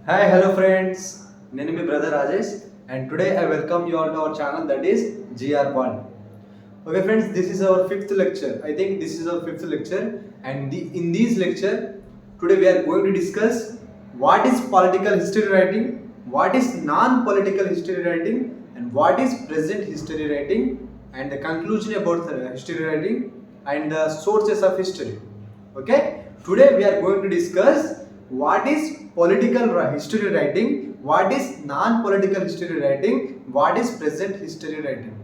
Hi, hello friends. Name is brother Rajesh, and today I welcome you all to our channel that is GR1. Okay, friends, this is our fifth lecture. I think this is our fifth lecture, and in this lecture, today we are going to discuss what is political history writing, what is non-political history writing, and what is present history writing, and the conclusion about history writing and the sources of history. Okay, today we are going to discuss what is political history writing, what is non-political history writing, what is present history writing.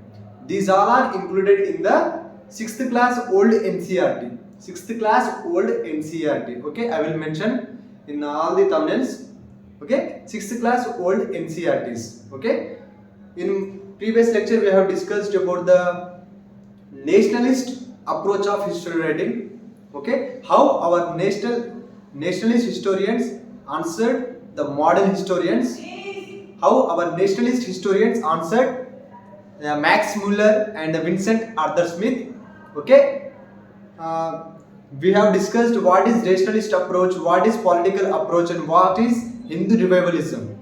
These all are included in the 6th class old NCERT. 6th class old NCERT. Okay, I will mention in all the thumbnails. Okay, 6th class old NCERTs. Okay, in previous lecture we have discussed about the nationalist approach of history writing. Okay, how our nationalist historians answered the modern historians, how our nationalist historians answered Max Muller and Vincent Arthur Smith. Okay, uh, we have discussed what is rationalist approach, what is political approach, and what is Hindu revivalism.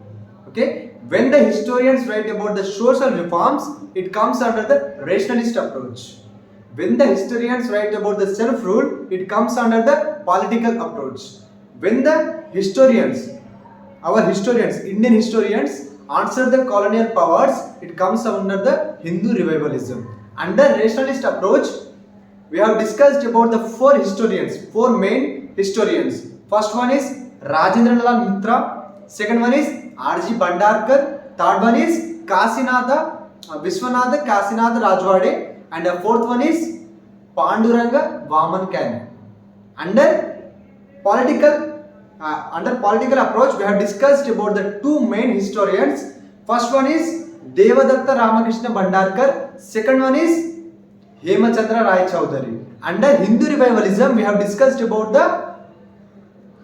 Okay, when the historians write about the social reforms, it comes under the rationalist approach. When the historians write about the self-rule, it comes under the political approach. When the historians, our historians, Indian historians, answer the colonial powers, it comes under the Hindu revivalism. Under rationalist approach, we have discussed about the four main historians. First one is Rajendra Lal Mitra, second one is R.G. Bhandarkar, third one is Vishwanatha Kasinath Rajwade, and the fourth one is Panduranga Vaman Kane. Under political approach, we have discussed about the two main historians. First one is Devadatta Ramakrishna Bhandarkar, second one is Hemachandra Rai Chowdhury. Under Hindu revivalism, we have discussed about the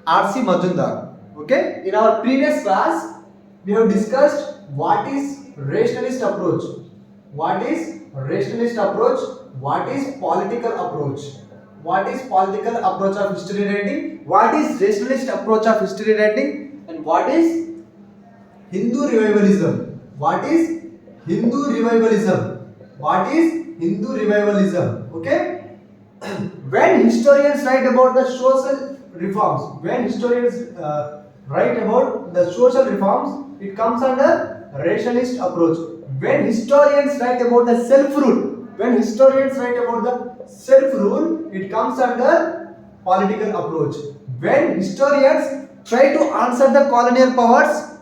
R.C. Majumdar. Okay, in our previous class, we have discussed what is rationalist approach, what is rationalist approach, what is political approach, what is political approach of history writing, what is rationalist approach of history writing, and what is Hindu revivalism. What is Hindu revivalism? What is Hindu revivalism? Okay, when historians write about the social reforms, when historians write about the social reforms, it comes under rationalist approach. When historians write about the self-rule, when historians write about the self-rule, it comes under political approach. When historians try to answer the colonial powers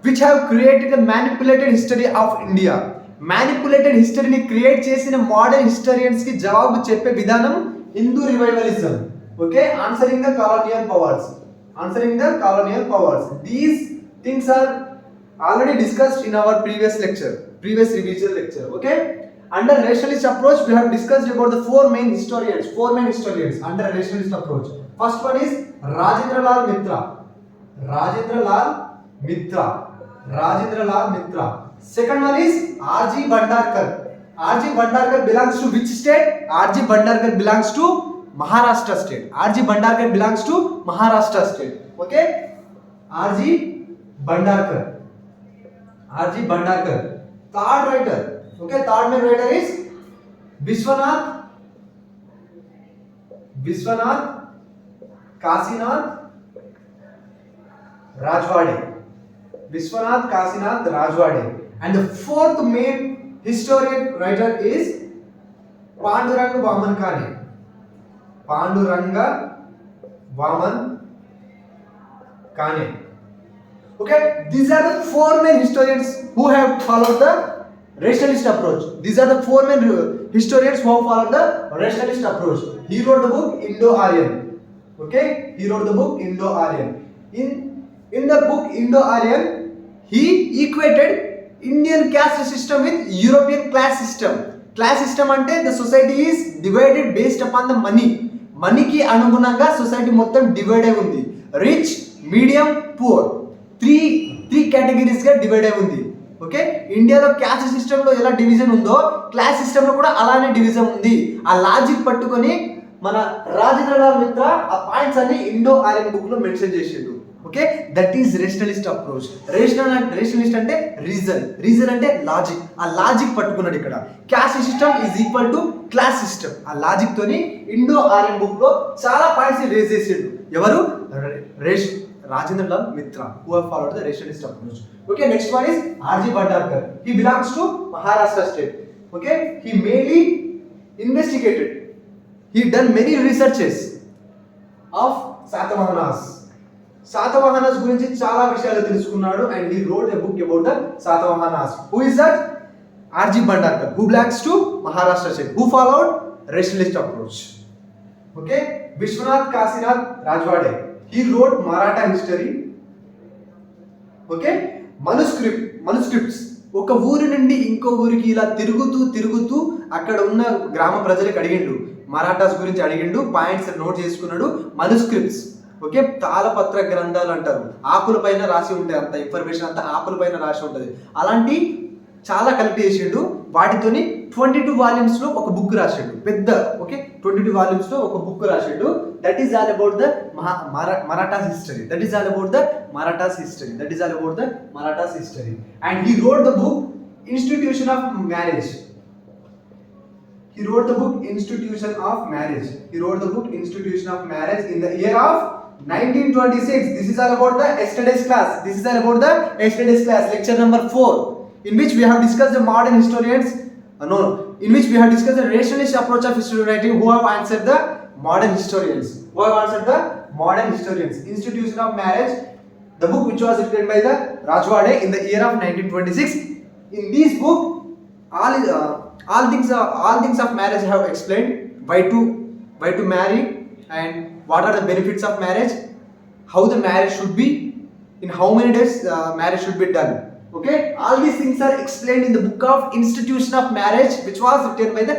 which have created a manipulated history of India, manipulated history ni create చేసిన modern historians కి జవాబు చెప్పే విధానం Hindu revivalism. Okay, answering the colonial powers, answering the colonial powers. These things are already discussed in our previous revision lecture. Okay, under rationalist approach, we have discussed about the four main historians under rationalist approach. First one is Rajendra Lal Mitra. Second one is R.G. Bhandarkar. R.G. Bhandarkar belongs to which state? R.G. Bhandarkar belongs to Maharashtra state. R.G. Bhandarkar belongs to Maharashtra state. Okay, R.G. Bhandarkar. Third writer. Okay, third main writer is Vishwanath Kasinath Rajwade. And the fourth main historian writer is Panduranga Vaman Kane. Okay, these are the four main historians who have followed the rationalist approach. These are the four main historians who have followed the rationalist approach. He wrote the book Indo-Aryan. Okay, he wrote the book Indo-Aryan. In the book Indo-Aryan, he equated Indian caste system with European class system. Class system ante the society is divided based upon the money. Money ki anugunanga society mottam divide ayi undi. Rich, medium, poor. Three categories ga divide ayi undi. Okay, ఇండియాలో caste సిస్టంలో ఎలా division ఉందో class సిస్టంలో కూడా అలానే division ఉంది. ఆ logic పట్టుకొని మన రాజేంద్ర లాల్ మిత్ర ఆ పాయింట్స్ అన్ని ఇండో ఆర్యన్ బుక్ లో మెన్షన్ చేసిండు. Okay, that is rationalist approach. Rationalist అంటే రీజన్ అంటే లాజిక్. ఆ లాజిక్ పట్టుకున్నాడు ఇక్కడ. Caste system is equal to class system. ఆ లాజిక్ తోని ఇండో ఆర్యన్ బుక్ లో చాలా పాయింట్స్ రేజ్ చేసిండు. ఎవరు? Rajendra Lal Mitra, who have followed the rationalist approach. Okay, next one is R.G. Bhandarkar. He belongs to Maharashtra state. Okay, he mainly investigated. He done many researches of Satavahanas గురించి చాలా విషయాలు తెలుసుకున్నాడు, and he wrote a book about the Satavahanas. Who is that? R.G. Bhandarkar, who belongs to Maharashtra state, who followed rationalist approach. Okay, Vishwanath Kasinath Rajwade. He wrote Maratha history. Okay, manuscripts. ఒక ఊరి నుండి ఇంకో ఊరికి ఇలా తిరుగుతూ అక్కడ ఉన్న గ్రామ ప్రజలకు అడిగిండు, మరాఠాస్ గురించి అడిగిండు, పాయింట్స్ నోట్ చేసుకున్నాడు. మనుస్క్రిప్ట్స్, ఓకే, తాళపత్ర గ్రంథాలు అంటారు. ఆకుల పైన రాసి ఉంటాయి, అంత ఇన్ఫర్మేషన్ అంతా ఆకుల పైన రాసి ఉంటుంది. అలాంటి చాలా కలెక్ట్ చేసిండు. వాటితోని 22 వాల్యూమ్స్ లో ఒక బుక్ రాసిండు, పెద్ద. ఓకే, 22 వాల్యూమ్స్ లో ఒక బుక్ రాసిండు. That is all about the Marathas history. And he wrote the book institution of marriage. He wrote the book Institution of Marriage in the year of 1926. This is all about the yesterday's class. Lecture number 4, in which we have discussed the modern historians. In which we have discussed the rationalist approach of history writing. Who have answered the modern historians? Institution of Marriage, the book which was written by the Rajwade in the year of 1926. In this book, all things of marriage have explained. Why to marry, and what are the benefits of marriage, how the marriage should be, in how many days marriage should be done. Okay, all these things are explained in the book of Institution of Marriage, which was written by the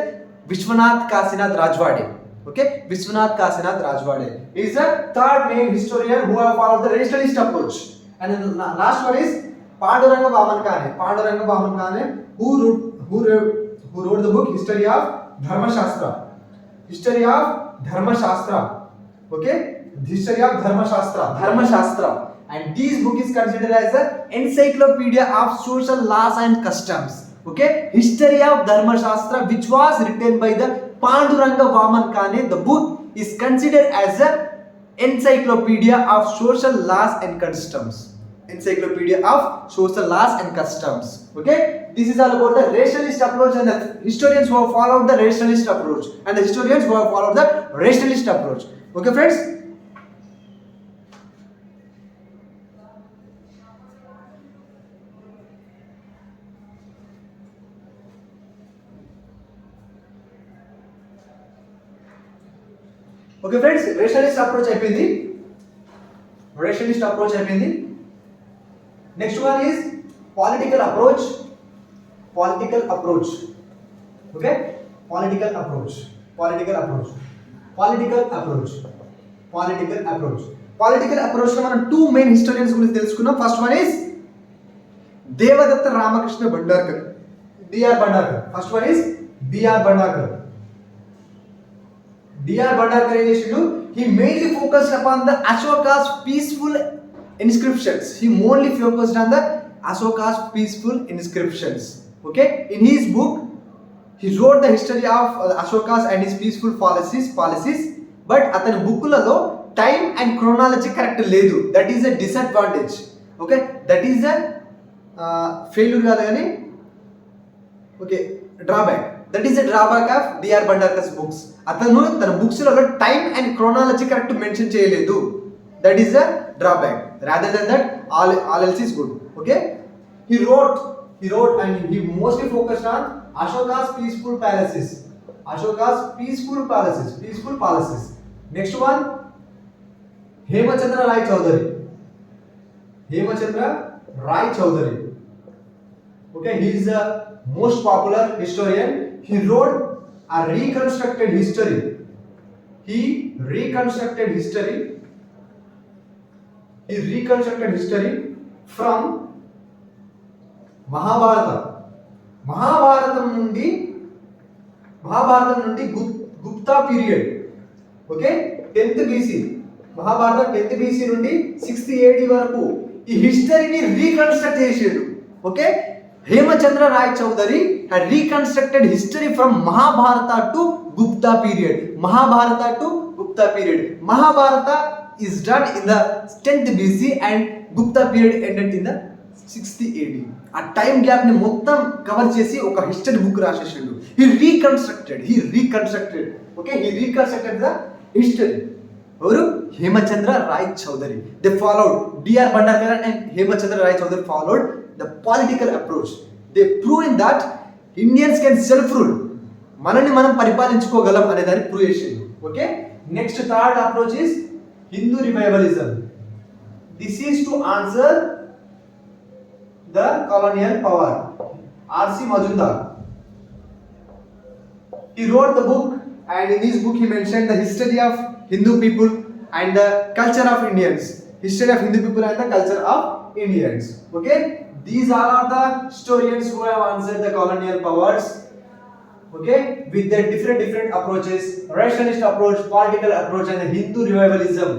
Vishwanath Kasinath Rajwade. Okay, Vishwanath Kasinath Rajwade is the third main historian who have followed the rationalist approach. And the last one is Panduranga Vaman Kane, who wrote the book History of Dharma Shastra. Okay, History of Dharma Shastra. And this book is considered as the encyclopedia of social laws and customs. Okay, History of Dharma Shastra, which was written by the Panduranga Vaman Kane. The book is considered as the encyclopedia of social laws and customs. Okay, this is all about the rationalist approach and the historians who have followed the rationalist approach and the historians who have followed the rationalist approach. Okay friends, rationalist approach అయిపోయింది. Next one is political approach. Okay, political approach. లో మనం 2 main historians గురించి తెలుసుకున్నాం. First one is Devadatta Ramakrishna Bhandarkar, BR Bhandarkar. ఏం చేసిండు? he mainly focused upon the Ashoka's peaceful inscriptions. Okay, in his book he wrote the history of Ashoka's and his peaceful policies, but atani bookలలో time and chronology correct లేదు. That is a disadvantage. Okay, that is a failure కాదు కానీ drawback. That is a drawback of D.R. Bhandarkar's books. అతను తన బుక్స్లలో time and chronology correct mention చేయలేదు. That is a drawback. Rather than that, all else is good. Okay, he wrote and he mostly focused on Ashoka's peaceful palaces. Next one, Hemachandra Rai Chowdhury. Okay, he is the most popular historian. He wrote a reconstructed history. He reconstructed history from Mahabharatam నుండి Gupta period. Okay, 10th BC Mahabharatam 10th BC నుండి 6th AD వరకు ఈ హిస్టరీని reconstruct చేసాడు. Okay, Hemachandra Ray Chaudhuri had reconstructed history from Mahabharata to Gupta period. Mahabharata to Gupta period. Mahabharata is done in the 10th BC and Gupta period ended in the 6th AD. ఆ time gap ని మొత్తం cover చేసి ఒక history book రాసేసిండు. He reconstructed the history. ఎవరు? Hemachandra Ray Chowdary. They followed, D.R. Bhandakar and Hemachandra Ray Chowdary followed the political approach. They proved that Indians can self-rule. మనల్ని మనం పరిపాలించుకోగలం అనే దాన్ని ప్రూవ్ చేసిండు. Okay, next third approach is Hindu revivalism. This is to answer the colonial power. R.C. Majumdar. He wrote the book, and in his book he mentioned the history of Hindu people and the culture of Indians. History of Hindu people and the culture of Indians. Okay, these are the historians who have answered the colonial powers. Okay, with their different approaches: rationalist approach, political approach, and the Hindu revivalism.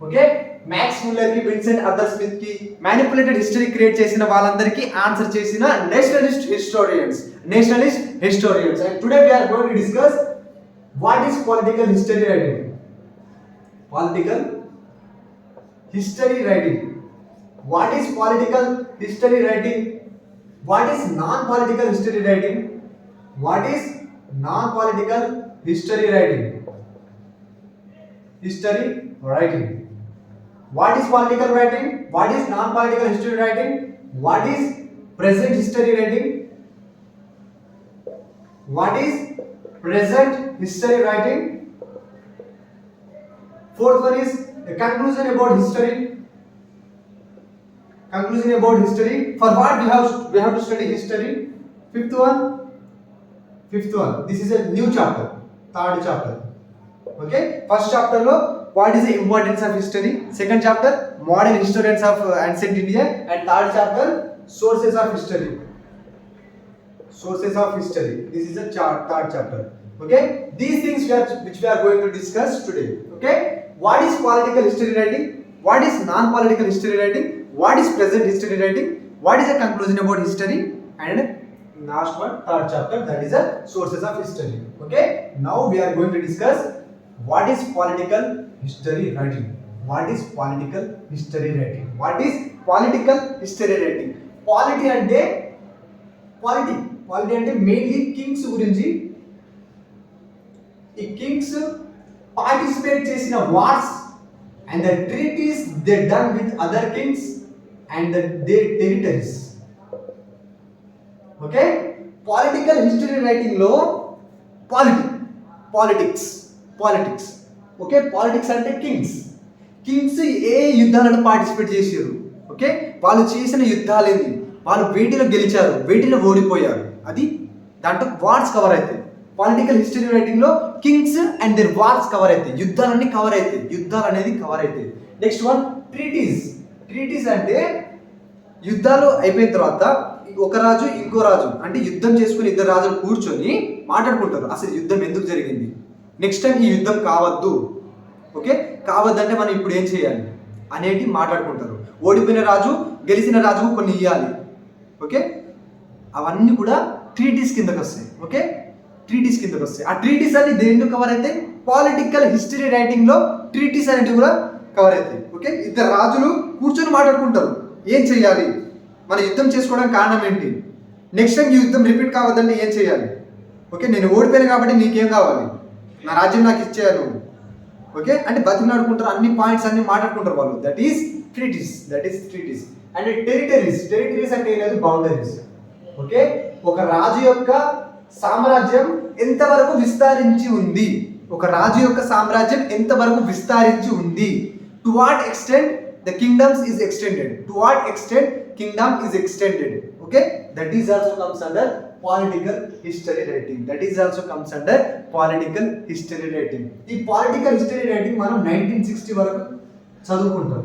Okay, Max Muller కి, Vincent Arthur Smith కి manipulated history create చేసిన వాళ్ళందరికీ answer చేసిన nationalist historians. And today we are going to discuss what is political history writing. What is political history writing? What is non-political history writing? What is non-political history writing? What is political writing? What is non-political history writing? What is present history writing? What is present history writing? Fourth one is a conclusion about history. For what we have to study history. Fifth one. This is a new chapter. Third chapter. Okay. First chapter lo what is the importance of history. Second chapter modern historians of ancient India. And third chapter sources of history. This is a third chapter. Okay. These things which we are going to discuss today. Okay. What is political history writing? What is non-political history writing? What is present history writing? What is a conclusion about history? And last one, third chapter, that is a sources of history. Okay, now we are going to discuss what is political history writing. Polity అంటే mainly Kings గురించి. ఈ Kings participate చేసిన wars and the treaties they done with other kings and their territories. Okay, political history writing lo politics. Okay, politics అంటే Kings ఏ యుద్ధాలను participate చేశారు. Okay, వాళ్ళు చేసిన యుద్ధాలు ఏంది, వాళ్ళు వేటిలో గెలిచారు, వేటిలో ఓడిపోయారు, అది దాంట్లో వార్స్ కవర్ అవుతాయి. పొలిటికల్ హిస్టరీ రైటింగ్ లో kings and their wars cover అవుతాయి, యుద్ధాలు అనేది కవర్ అవుతాయి. నెక్స్ట్ వన్ ట్రీటీస్ అంటే యుద్ధాలు అయిపోయిన తర్వాత ఒక రాజు ఇంకో రాజు అంటే యుద్ధం చేసుకుని ఇద్దరు రాజులు కూర్చొని మాట్లాడుకుంటారు, అసలు యుద్ధం ఎందుకు జరిగింది, నెక్స్ట్ టైం ఈ యుద్ధం కావద్దు, ఓకే కావద్దంటే మనం ఇప్పుడు ఏం చేయాలి అనేటి మాట్లాడుకుంటారు. ఓడిపోయిన రాజు గెలిచిన రాజుకు కొన్ని ఇవ్వాలి. ఓకే, అవన్నీ కూడా ట్రీటీస్ కిందకి వస్తాయి. ఓకే, ఆ ట్రీటీస్ అన్ని దేంట్లో కవర్ అవుతాయి, పొలిటికల్ హిస్టరీ రైటింగ్ లో ట్రీటీస్ అనేటివి కూడా కవర్ అవుతాయి. ఓకే, ఇద్దరు రాజులు కూర్చొని మాట్లాడుకుంటారు, ఏం చేయాలి, మన యుద్ధం చేసుకోవడానికి కారణం ఏంటి, నెక్స్ట్ టైం ఈ యుద్ధం రిపీట్ కావద్దంటే ఏం చేయాలి, ఓకే నేను ఓడిపోయాను కాబట్టి నీకేం కావాలి, నా రాజ్యం నాకు ఇచ్చేయాలి, ఓకే అంటే బతిమలాడుకుంటారు, అన్ని పాయింట్స్ అన్ని మాట్లాడుకుంటారు వాళ్ళు. That is treaties. And territories అంటే ఏం లేదు, బౌండరీస్. ఓకే, ఒక రాజు యొక్క సామ్రాజ్యం ఎంతవరకు విస్తరించి ఉంది, to what extent the Kingdom is extended. Okay, that is also comes under political history writing. ఈ పొలిటికల్ హిస్టరీ రైటింగ్ మనం 1960 వరకు చదువుకుంటాం.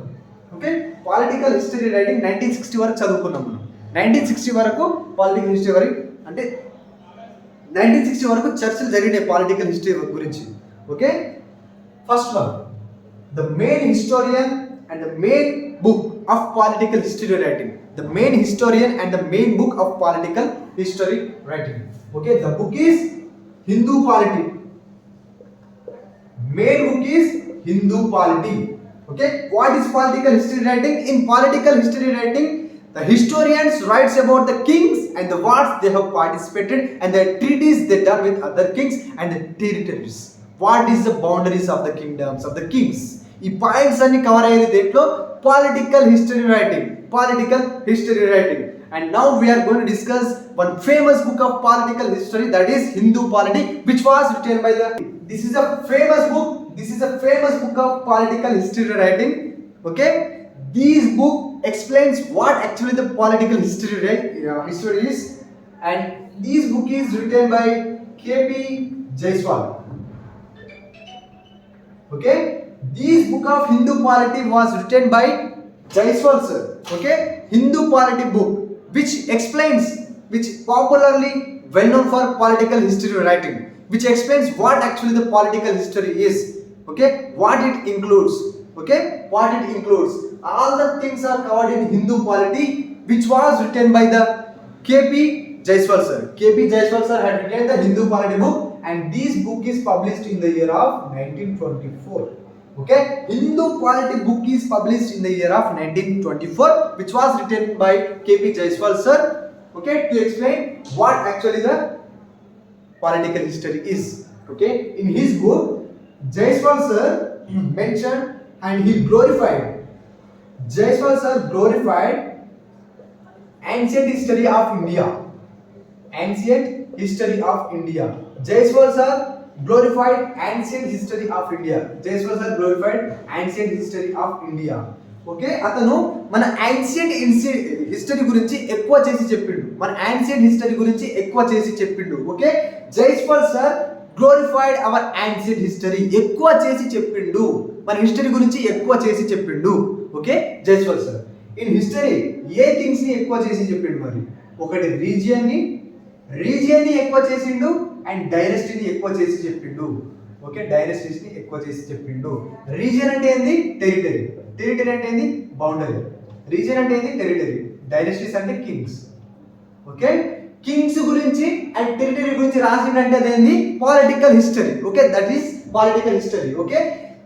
ఓకే, పొలిటికల్ హిస్టరీ రైటింగ్ 1960 వరకు చదువుకున్నాం మనం. 1960 వరకు పొలిటికల్ హిస్టరీ వరకు అంటే 1960 వరకు చర్చలు జరిగినాయి పొలిటికల్ హిస్టరీ గురించి. Okay, first one the main historian and the main book of political history writing. The main historian and the main book of political history writing. Okay, the book is Hindu Polity. Main book is Hindu Polity. Okay, what is political history writing? In political history writing, the historians writes about the kings and the wars they have participated and the treaties they done with other kings and the territories. What is the boundaries of the kingdoms of the kings? ఈ points అన్ని cover అయ్యేది దేంట్లో political history writing. And now we are going to discuss one famous book of political history, that is Hindu Polity, which was written by the this is a famous book of political history writing. Okay, this book explains what actually the political history is, and this book is written by KP Jaiswal. Okay, this book of Hindu Polity was written by Jaiswal sir. Okay, Hindu Polity book, which popularly well known for political history writing, which explains what actually the political history is. Okay, what it includes. All the things are covered in Hindu Polity, which was written by the KP Jaiswal sir. KP Jaiswal sir had written the Hindu Polity book, and this book is published in the year of 1924. Okay, Hindu Polity book is published in the year of 1924, which was written by KP Jaiswal sir. Okay, to explain what actually the political history is. Okay, in his book, Jaiswal sir mentioned and he glorified. Jaiswal sir glorified ancient history of India. Jaiswal sir glorified ancient history of India. Okay, అతను మన ancient history గురించి ఎక్కువ చేసి చెప్పిండు. Okay, Jaiswal sir glorified our ancient history, ఎక్కువ చేసి చెప్పిండు, మన హిస్టరీ గురించి ఎక్కువ చేసి చెప్పిండు. Okay, Jaiswal sir in history a things ని ఎక్కువ చేసి చెప్పిండు? మరి ఒకటి రీజియన్ ని ఎక్కువ చేసిండు అండ్ డైనస్టీని ఎక్కువ చేసి చెప్పిండు. ఓకే, డైనస్టీస్ ని ఎక్కువ చేసి చెప్పిండు. రీజియన్ అంటే ఏంది? టెరిటరీ అంటే ఏంది? బౌండరీ. రీజియన్ అంటే ఏంది? టెరిటరీ. డైనస్టీస్ అంటే కింగ్స్. ఓకే, కింగ్స్ గురించి అండ్ టెరిటరీ గురించి రాసిందంటే అదేంది? Political history. Okay, that is political history. Okay,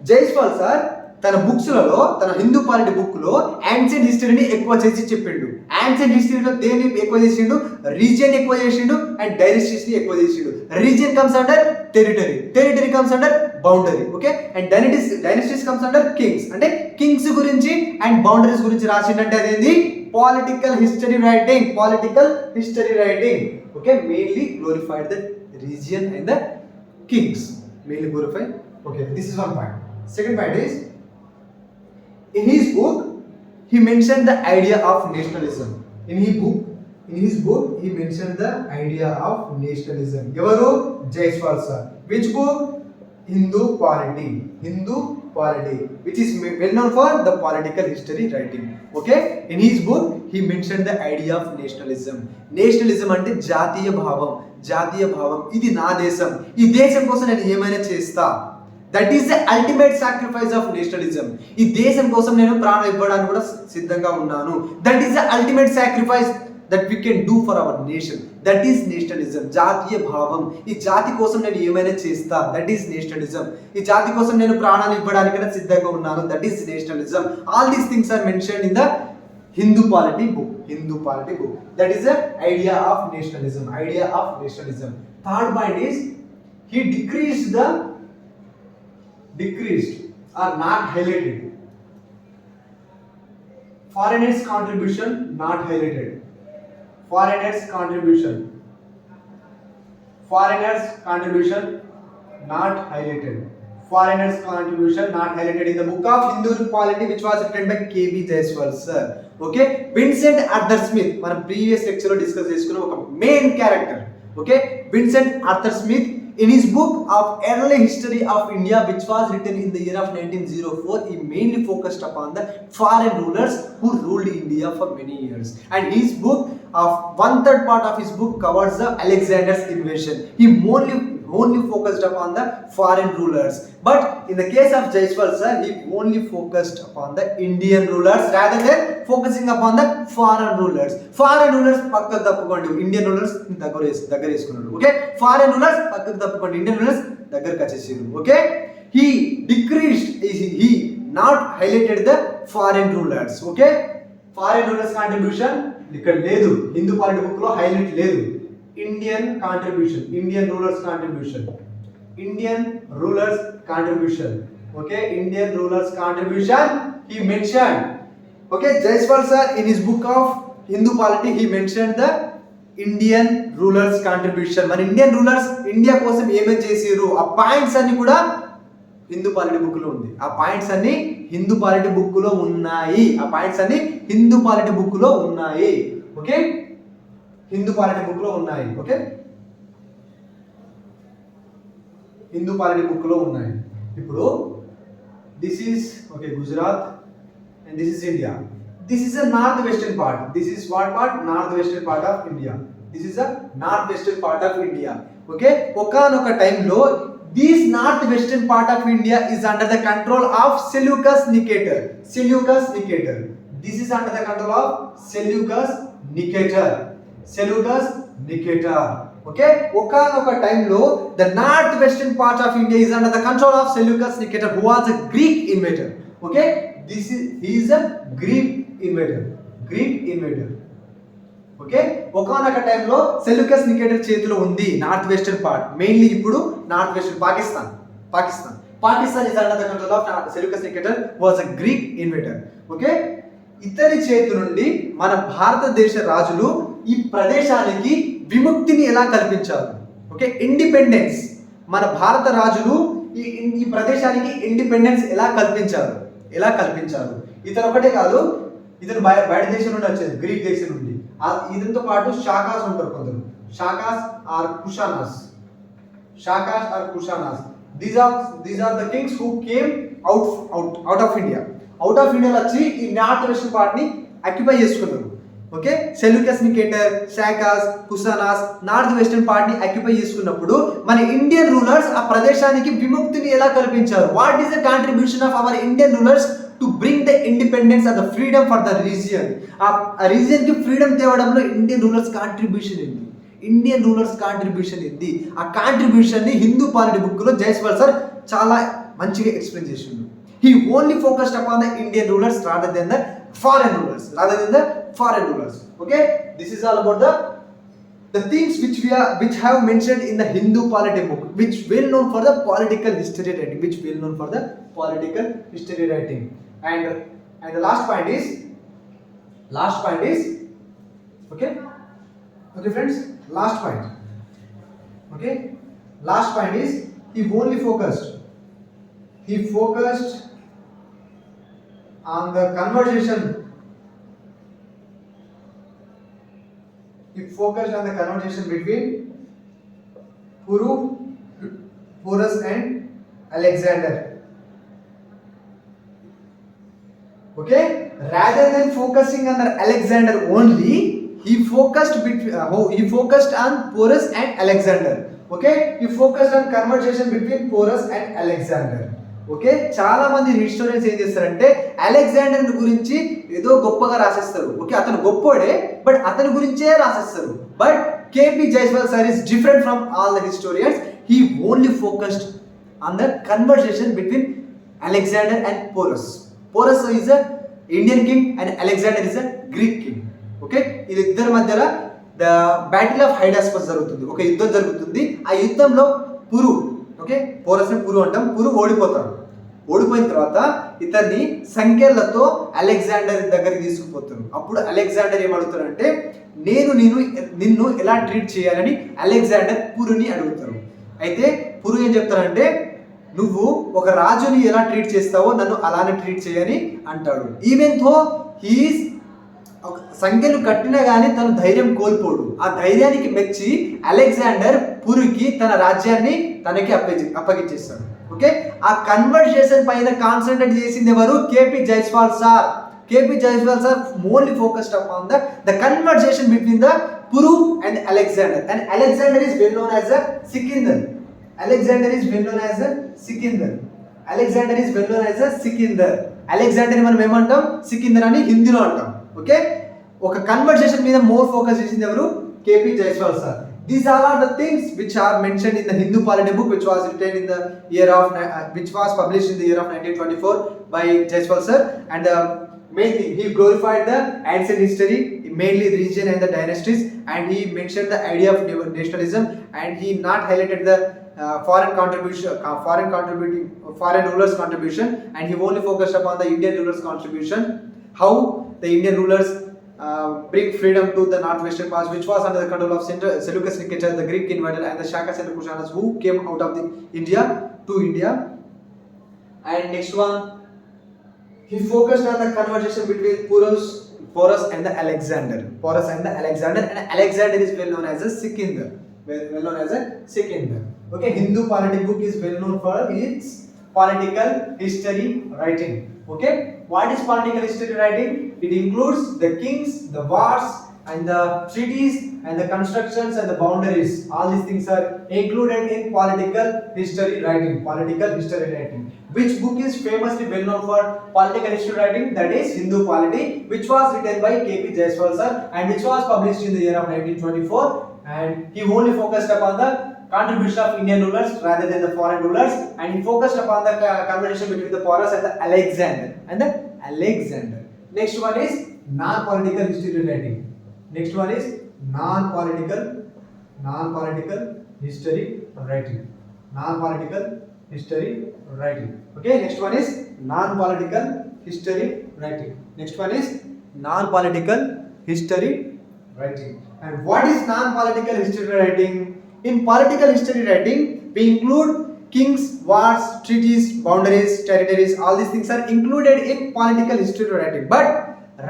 Jaiswal sir తన బుక్స్లలో, తన హిందూ పాలిటీ బుక్ లో యాన్షియంట్ హిస్టరీని ఎక్కువ చేసి చెప్పిండు. యాన్షియంట్ హిస్టరీలో దేన్ని ఎక్కువ చేసిండు? రీజియన్ ఎక్కువ చేసిండు అండ్ డైనస్టీస్ ని ఎక్కువ చేసిండు. Region comes under territory comes under boundary. Okay, and dynasties comes under Kings. అంటే కింగ్స్ గురించి అండ్ బౌండరీస్ గురించి రాసిండంటే అదేంది? Political history writing. Okay, mainly glorified the region and the Kings. Okay, this is one point. Second point is, in his book he mentioned the idea of nationalism. In his book he mentioned the idea of nationalism. Evaru? Jaiswal sir. Which book? Hindu Polity, which is well known for the political history writing. Okay, in his book he mentioned the idea of nationalism. అంటే జాతీయ భావం. ఇది నా దేశం, ఈ దేశం కోసం నేను ఏమైనా చేస్తా. That is the ultimate sacrifice of nationalism. ఈ దేశం కోసం నేను ప్రాణం ఇవ్వడానికి కూడా సిద్ధంగా ఉన్నాను. That is the ultimate sacrifice that we can do for our nation. That is nationalism. జాతీయ భావం. ఈ జాతి కోసం నేను ఏమైనా చేస్తా. That is nationalism. ఈ జాతి కోసం నేను ప్రాణాలు ఇవ్వడానికైనా సిద్ధంగా ఉన్నాను. That is nationalism. All these things are mentioned in the Hindu Polity book. That is the idea of nationalism. Third point is, he decreased or not highlighted foreigners contribution, not highlighted. Foreigners contribution not highlighted in the book of Hindu Polity, which was written by KP Jaiswal sir. Okay, Vincent Arthur Smith, మన previous lecture లో discuss చేసుకున్న ఒక main character. Okay, Vincent Arthur Smith in his book of early history of India, which was written in the year of 1904, he mainly focused upon the foreign rulers who ruled India for many years. And his book of 1/3 part of his book covers the Alexander's invasion. He only focused upon the foreign rulers. But in the case of Jaiswal sir, he only focused upon the Indian rulers rather than focusing upon the foreign rulers. Foreign rulers పక్కకు తప్పుకోండి, Indian rulers దగ్గర వేసుకున్నాడు. Okay, foreign rulers పక్కకు తప్పుకోండి, Indian rulers దగ్గరకు వచ్చేసారు. Okay, he decreased, he not highlighted the foreign rulers. Okay, foreign rulers contribution ఇక్కడ లేదు, హిందూ పాలిటీ బుక్ లో హైలైట్ లేదు. Indian contribution, Indian rulers contribution, Indian rulers contribution. Okay, Indian rulers contribution he mentioned. Okay, Jaiswal sir in his book of Hindu polity he mentioned the Indian rulers contribution. మన Indian rulers India కోసం ఏమేమి చేసారు ఆ points అన్ని కూడా Hindu polity book లో ఉంది. ఆ పాయింట్స్ అన్ని హిందూ పాలిటీ బుక్ లో ఉన్నాయి. ఆ పాయింట్స్ అన్ని హిందూ పాలిటీ బుక్ లో ఉన్నాయి. ఓకే, హిందూ పాలిటీ బుక్ లో ఉన్నాయి. ఓకే, హిందూ పాలిటీ బుక్ లో ఉన్నాయి. ఇప్పుడు this is okay Gujarat and this is India. This is a northwestern part. This is what part? Northwestern part of India. This is a northwestern part of India. Okay, ఒకనొక టైంలో this northwestern part of India is under the control of Seleucus Nicator. Seleucus Nicator. This is under the control of Seleucus Nicator. Seleucus Nicator. Okay, ఒకనొక టైంలో the northwestern part of India is under the control of Seleucus Nicator, who was a Greek invader. Okay, he is a Greek invader. Okay, ఒకనొక టైంలో Seleucus Nicator చేతిలో ఉంది north western part, mainly ఇప్పుడు north western Pakistan is under the control of Seleucus Nicator was a Greek invader. Okay, ఇతని చేతి నుండి మన భారతదేశ రాజులు ఈ ప్రదేశానికి విముక్తిని ఎలా కల్పించారు? ఓకే, ఇండిపెండెన్స్, మన భారత రాజులు ఈ ప్రదేశానికి ఇండిపెండెన్స్ ఎలా కల్పించారు? ఇతను ఒకటే కాదు, ఇతను బయట దేశం నుండి వచ్చేది, గ్రీక్ దేశం నుండి. ఇతనితో పాటు షాకాస్ ఉంటారు కొందరు, Shakas or Kushanas. These are the kings who came out of India. వచ్చి ఈ నార్త్ వెస్టర్న్ పార్ట్ ని ఆక్యుపై చేసుకున్నారు. Okay, Seleucus Nicator, Shakas, Kushanas north western part ని ఆక్యుపై చేసుకున్నప్పుడు మన ఇండియన్ రూలర్స్ ఆ ప్రదేశానికి విముక్తిని ఎలా కల్పించారు? What is the contribution of our Indian rulers to bring the independence of the freedom for the region? ఆ రీజియన్ కి ఫ్రీడమ్ తేవడంలో ఇండియన్ రూలర్స్ కాంట్రిబ్యూషన్ ఏంటి? ఆ కాంట్రిబ్యూషన్ ని హిందూ పాలిటీ బుక్ లో జైస్వాల్ సార్ చాలా మంచిగా ఎక్స్ప్లెయిన్ చేసిండు. He only focused upon the Indian rulers rather than the foreign rulers. Okay, this is all about the things which have mentioned in the Hindu polity book, which well known for the political history writing. And the last point is okay friends, last point is he focused on the conversation. He focused on the conversation between Porus and Alexander. Okay, rather than focusing on Alexander only, he focused on Porus and Alexander. Okay, he focused on conversation between Porus and Alexander. Okay, చాలా మంది historians ఏం చేస్తారంటే Alexander గురించి ఏదో గొప్పగా రాసేస్తారు. Okay, అతను గొప్పోడే, but అతని గురించే రాసేస్తారు. But KP Jaiswal sir is different from all the historians. He only focused on the conversation between Alexander and Porus. Porus is a Indian king and Alexander is a Greek king. Okay, వీళ్ళిద్దరి మధ్యలో the battle of Hydaspes జరుగుతుంది. ఒక యుద్ధం జరుగుతుంది. ఆ యుద్ధంలో okay, porous పురు అంటాం. ఓడిపోయిన తర్వాత ఇతన్ని సంఖ్యలతో అలెగ్జాండర్ దగ్గరికి తీసుకుపోతారు. అప్పుడు అలెగ్జాండర్ ఏమడుగుతారంటే నిన్ను ఎలా ట్రీట్ చేయాలని అలెగ్జాండర్ పురుని అడుగుతారు. అయితే పురు ఏం చెప్తారంటే నువ్వు ఒక రాజుని ఎలా ట్రీట్ చేస్తావో నన్ను అలానే ట్రీట్ చేయని అంటాడు. ఈవెన్ తో హీస్ సంఖ్యలు కట్టినా కానీ తను ధైర్యం కోల్పోడు. ఆ ధైర్యానికి మెచ్చి అలెగ్జాండర్ పురికి తన రాజ్యాన్ని తనకి అప్పగించేస్తాడు. ఓకే, ఆ కన్వర్సేషన్ పైన కాన్సన్ట్రేట్ చేసింది ఎవరు? KP Jaiswal sir. Only focused upon the conversation between the Puru and Alexander. And Alexander is well known as a Sikandar. Alexander is well known as a Sikandar. Alexander is well known as a Sikandar. Alexander ని మనం ఏమంటాం, సికిందర్ అని హిందీలో అంటాం. Okay, ఒక conversation మీద more focus చేసింది ఎవరు, KP Jaiswal sir. These all are the things which are mentioned in the Hindu polity book, which was written in the year of which was published in the year of 1924 by Jaiswal sir. And main thing, he glorified the ancient history, mainly region and the dynasties, and he mentioned the idea of nationalism, and he not highlighted the foreign rulers contribution, and he only focused upon the Indian rulers contribution, how the Indian rulers bring freedom to the northwestern parts, which was under the control of Seleucus Nicator, the Greek invader, and the Shakas and the Kushanas who came out of the India to India. And next one, he focused on the conversation between Porus and the Alexander. Porus and the Alexander, and Alexander is well known as a Sikandar. Well known as a Sikandar. Okay, Hindu polity book is well known for its political history writing. Okay, what is political history writing? It includes the kings, the wars, and the treaties, and the constructions and the boundaries. All these things are included in political history writing. Political history writing. Which book is famously well known for political history writing? That is Hindu Polity, which was written by K.P. Jaiswal sir, and which was published in the year of 1924. And he only focused upon the contribution of Indian rulers rather than the foreign rulers, and he focused upon the conversation between the Porus and the Alexander. Next one is non-political history writing. Next one is non-political history writing. Non-political history writing. Okay, next one is non-political history writing. Next one is non-political history writing. And what is non-political history writing? In political history writing, we include kings, wars, treaties, boundaries, territories. All these things are included in political history writing. But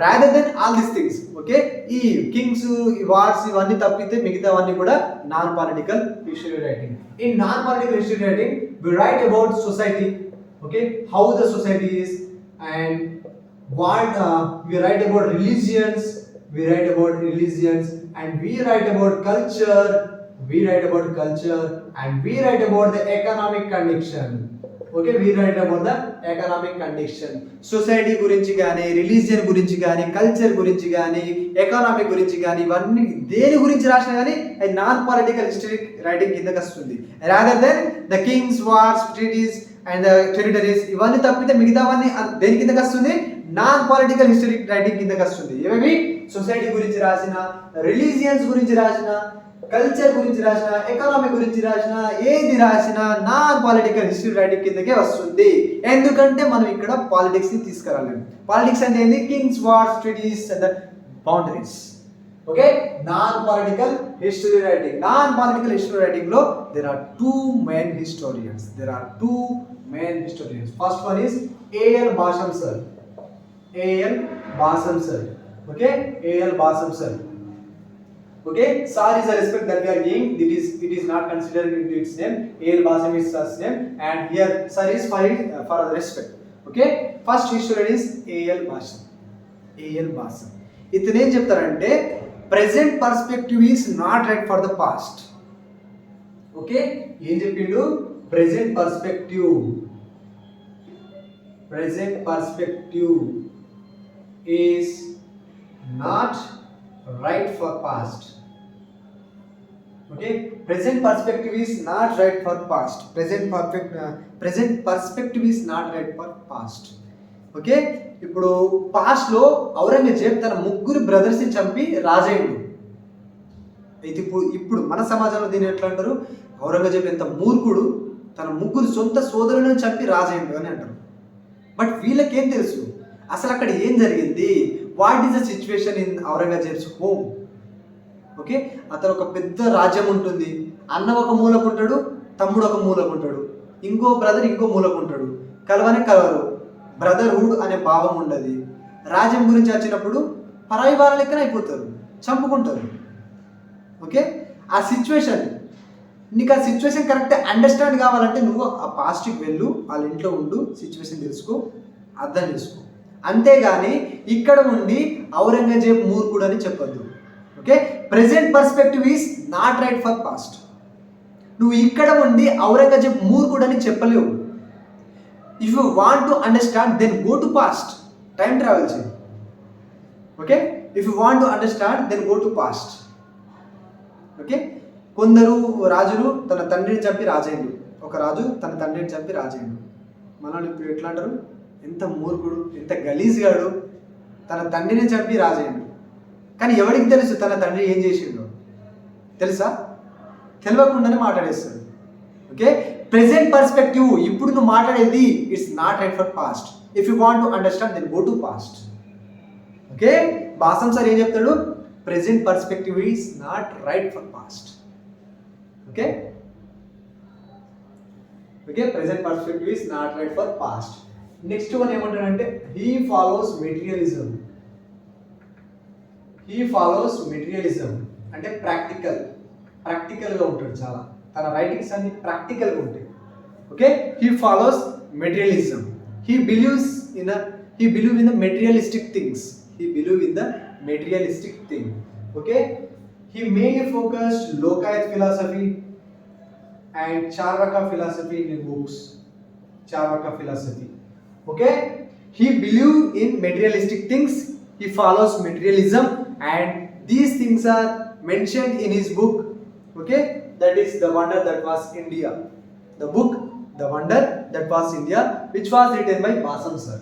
rather than all these things, okay, ఈ Kings, wars ఇవన్నీ తప్పితే మిగతావన్నీ కూడా non political history writing. In non political history writing we write about society, okay, how the society is, and what we write about religions, and we write about culture, and we write about the economic condition. Okay, we write about the economic condition. Society గురించి కానీ, religion గురించి కానీ, culture గురించి కానీ, economic గురించి కానీ, ఇవన్నీ దేని గురించి రాసినా కానీ అది నాన్ పొలిటికల్ హిస్టరీ రైటింగ్ కిందకి వస్తుంది. Rather than the Kings, wars, treaties and the territories, ఇవన్నీ తప్పితే మిగతావన్నీ దేని కిందకి వస్తుంది, నాన్ పొలిటికల్ హిస్టరీ రైటింగ్ కిందకి వస్తుంది. ఏమేమి, సొసైటీ గురించి రాసిన, రిలీజియన్స్ గురించి రాసిన, కల్చర్ గురించి రాసిన, ఎకనామిక్ గురించి రాసిన, ఏది రాసినా నాన్ పొలిటికల్ హిస్టరీ రైటింగ్ కిందకే వస్తుంది. ఎందుకంటే మనం ఇక్కడ పాలిటిక్స్ ని తీసుకురాలేము. పాలిటిక్స్ అంటే ఏంది, Kings, wars, treaties and boundaries. Okay, non political history writing. Non political history writing లో there are two main historians. First one is A.L. Basham sir. Okay, A.L. Basham sir. Okay, sir is a respect that we are giving. It is not considered into its name. A.L. Basham is sir's name, and here sir is for the respect. Okay, first historian is A.L. Basham. ఇతను ఏం చెప్తారంటే, present perspective is not right for the past. Okay, ఏం చెప్పిండు, present perspective is not right for past. Okay, present perspective is not right for past. Present perspective is not right for past. Okay, ఇప్పుడు past లో ఔరంగజేబ్ తన ముగ్గురు brothers ని చంపి రాజయ్యుడు. అయితే ఇప్పుడు మన సమాజంలో దీన్ని ఎట్లా అంటారు, ఔరంగజేబ్ ఎంత మూర్ఖుడు, తన ముగ్గురు సొంత సోదరులను చంపి రాజయ్యుడు అని అంటారు. బట్ వీళ్ళకేం తెలుసు అసలు అక్కడ ఏం జరిగింది, what is the situation in Aurangzeb's home. Okay, అతను ఒక పెద్ద రాజ్యం ఉంటుంది, అన్న ఒక మూలకుంటాడు, తమ్ముడు ఒక మూలకుంటాడు, ఇంకో బ్రదర్ ఇంకో మూలకుంటాడు, కలవరు, బ్రదర్హుడ్ అనే భావం ఉండదు. రాజ్యం గురించి వచ్చినప్పుడు పరాయి వాళ్ళ లెక్కన అయిపోతారు, చంపుకుంటారు. ఓకే, ఆ సిచ్యువేషన్ కరెక్ట్ అండర్స్టాండ్ కావాలంటే నువ్వు ఆ పాస్ట్కి వెళ్ళు, వాళ్ళ ఇంట్లో ఉండు, సిచ్యువేషన్ తెలుసుకో, అర్థం చేసుకో. అంతేగాని ఇక్కడ ఉండి ఔరంగజేబ్ మూర్ఖుడు అని చెప్పొద్దు. Okay, present perspective is not right for past. నువ్వు ఇక్కడ ఉండి ఔరంగజేబ్ మూర్ఖుడని చెప్పలేవు. If you want to understand then go to past, time travel చేయి. Okay, if you want to understand then go to past. Okay, కొందరు రాజులు తన తండ్రిని చంపి రాజయ్యుడు. ఒక రాజు తన తండ్రిని చంపి రాజయ్యుడు. మనల్ని ఇప్పుడు ఎట్లా అంటారు, ఎంత మూర్ఖుడు, ఎంత గలీజ్గాడు, తన తండ్రిని చంపి రాజయ్యుడు. కానీ ఎవరికి తెలుసు తన తండ్రి ఏం చేసిండో? తెలుసా? తెలియకుండానే మాట్లాడేస్తాడు. ఓకే, ప్రెసెంట్ పర్స్పెక్టివ్, ఇప్పుడు నువ్వు మాట్లాడేది it's not right for past. If you want to understand then go to past. Okay, Basham sir ఏం చెప్తాడు? Present perspective is not right for past. Okay okay, present perspective is not right for past. Next one ఏమంటాడంటే he follows materialism. He follows materialism అంటే ప్రాక్టికల్గా ఉంటాడు చాలా. తన writings అన్ని ప్రాక్టికల్గా ఉంటాయి. Okay, he follows materialism. He believes in the materialistic things. He believe in the materialistic thing. Okay, he mainly focused Lokayat philosophy and Charvaka philosophy in his books. Charvaka philosophy. Okay, he believe in materialistic things. He follows materialism, and these things are mentioned in his book. Okay, that is The Wonder That Was India. The book The Wonder That Was India, which was written by Basam sir.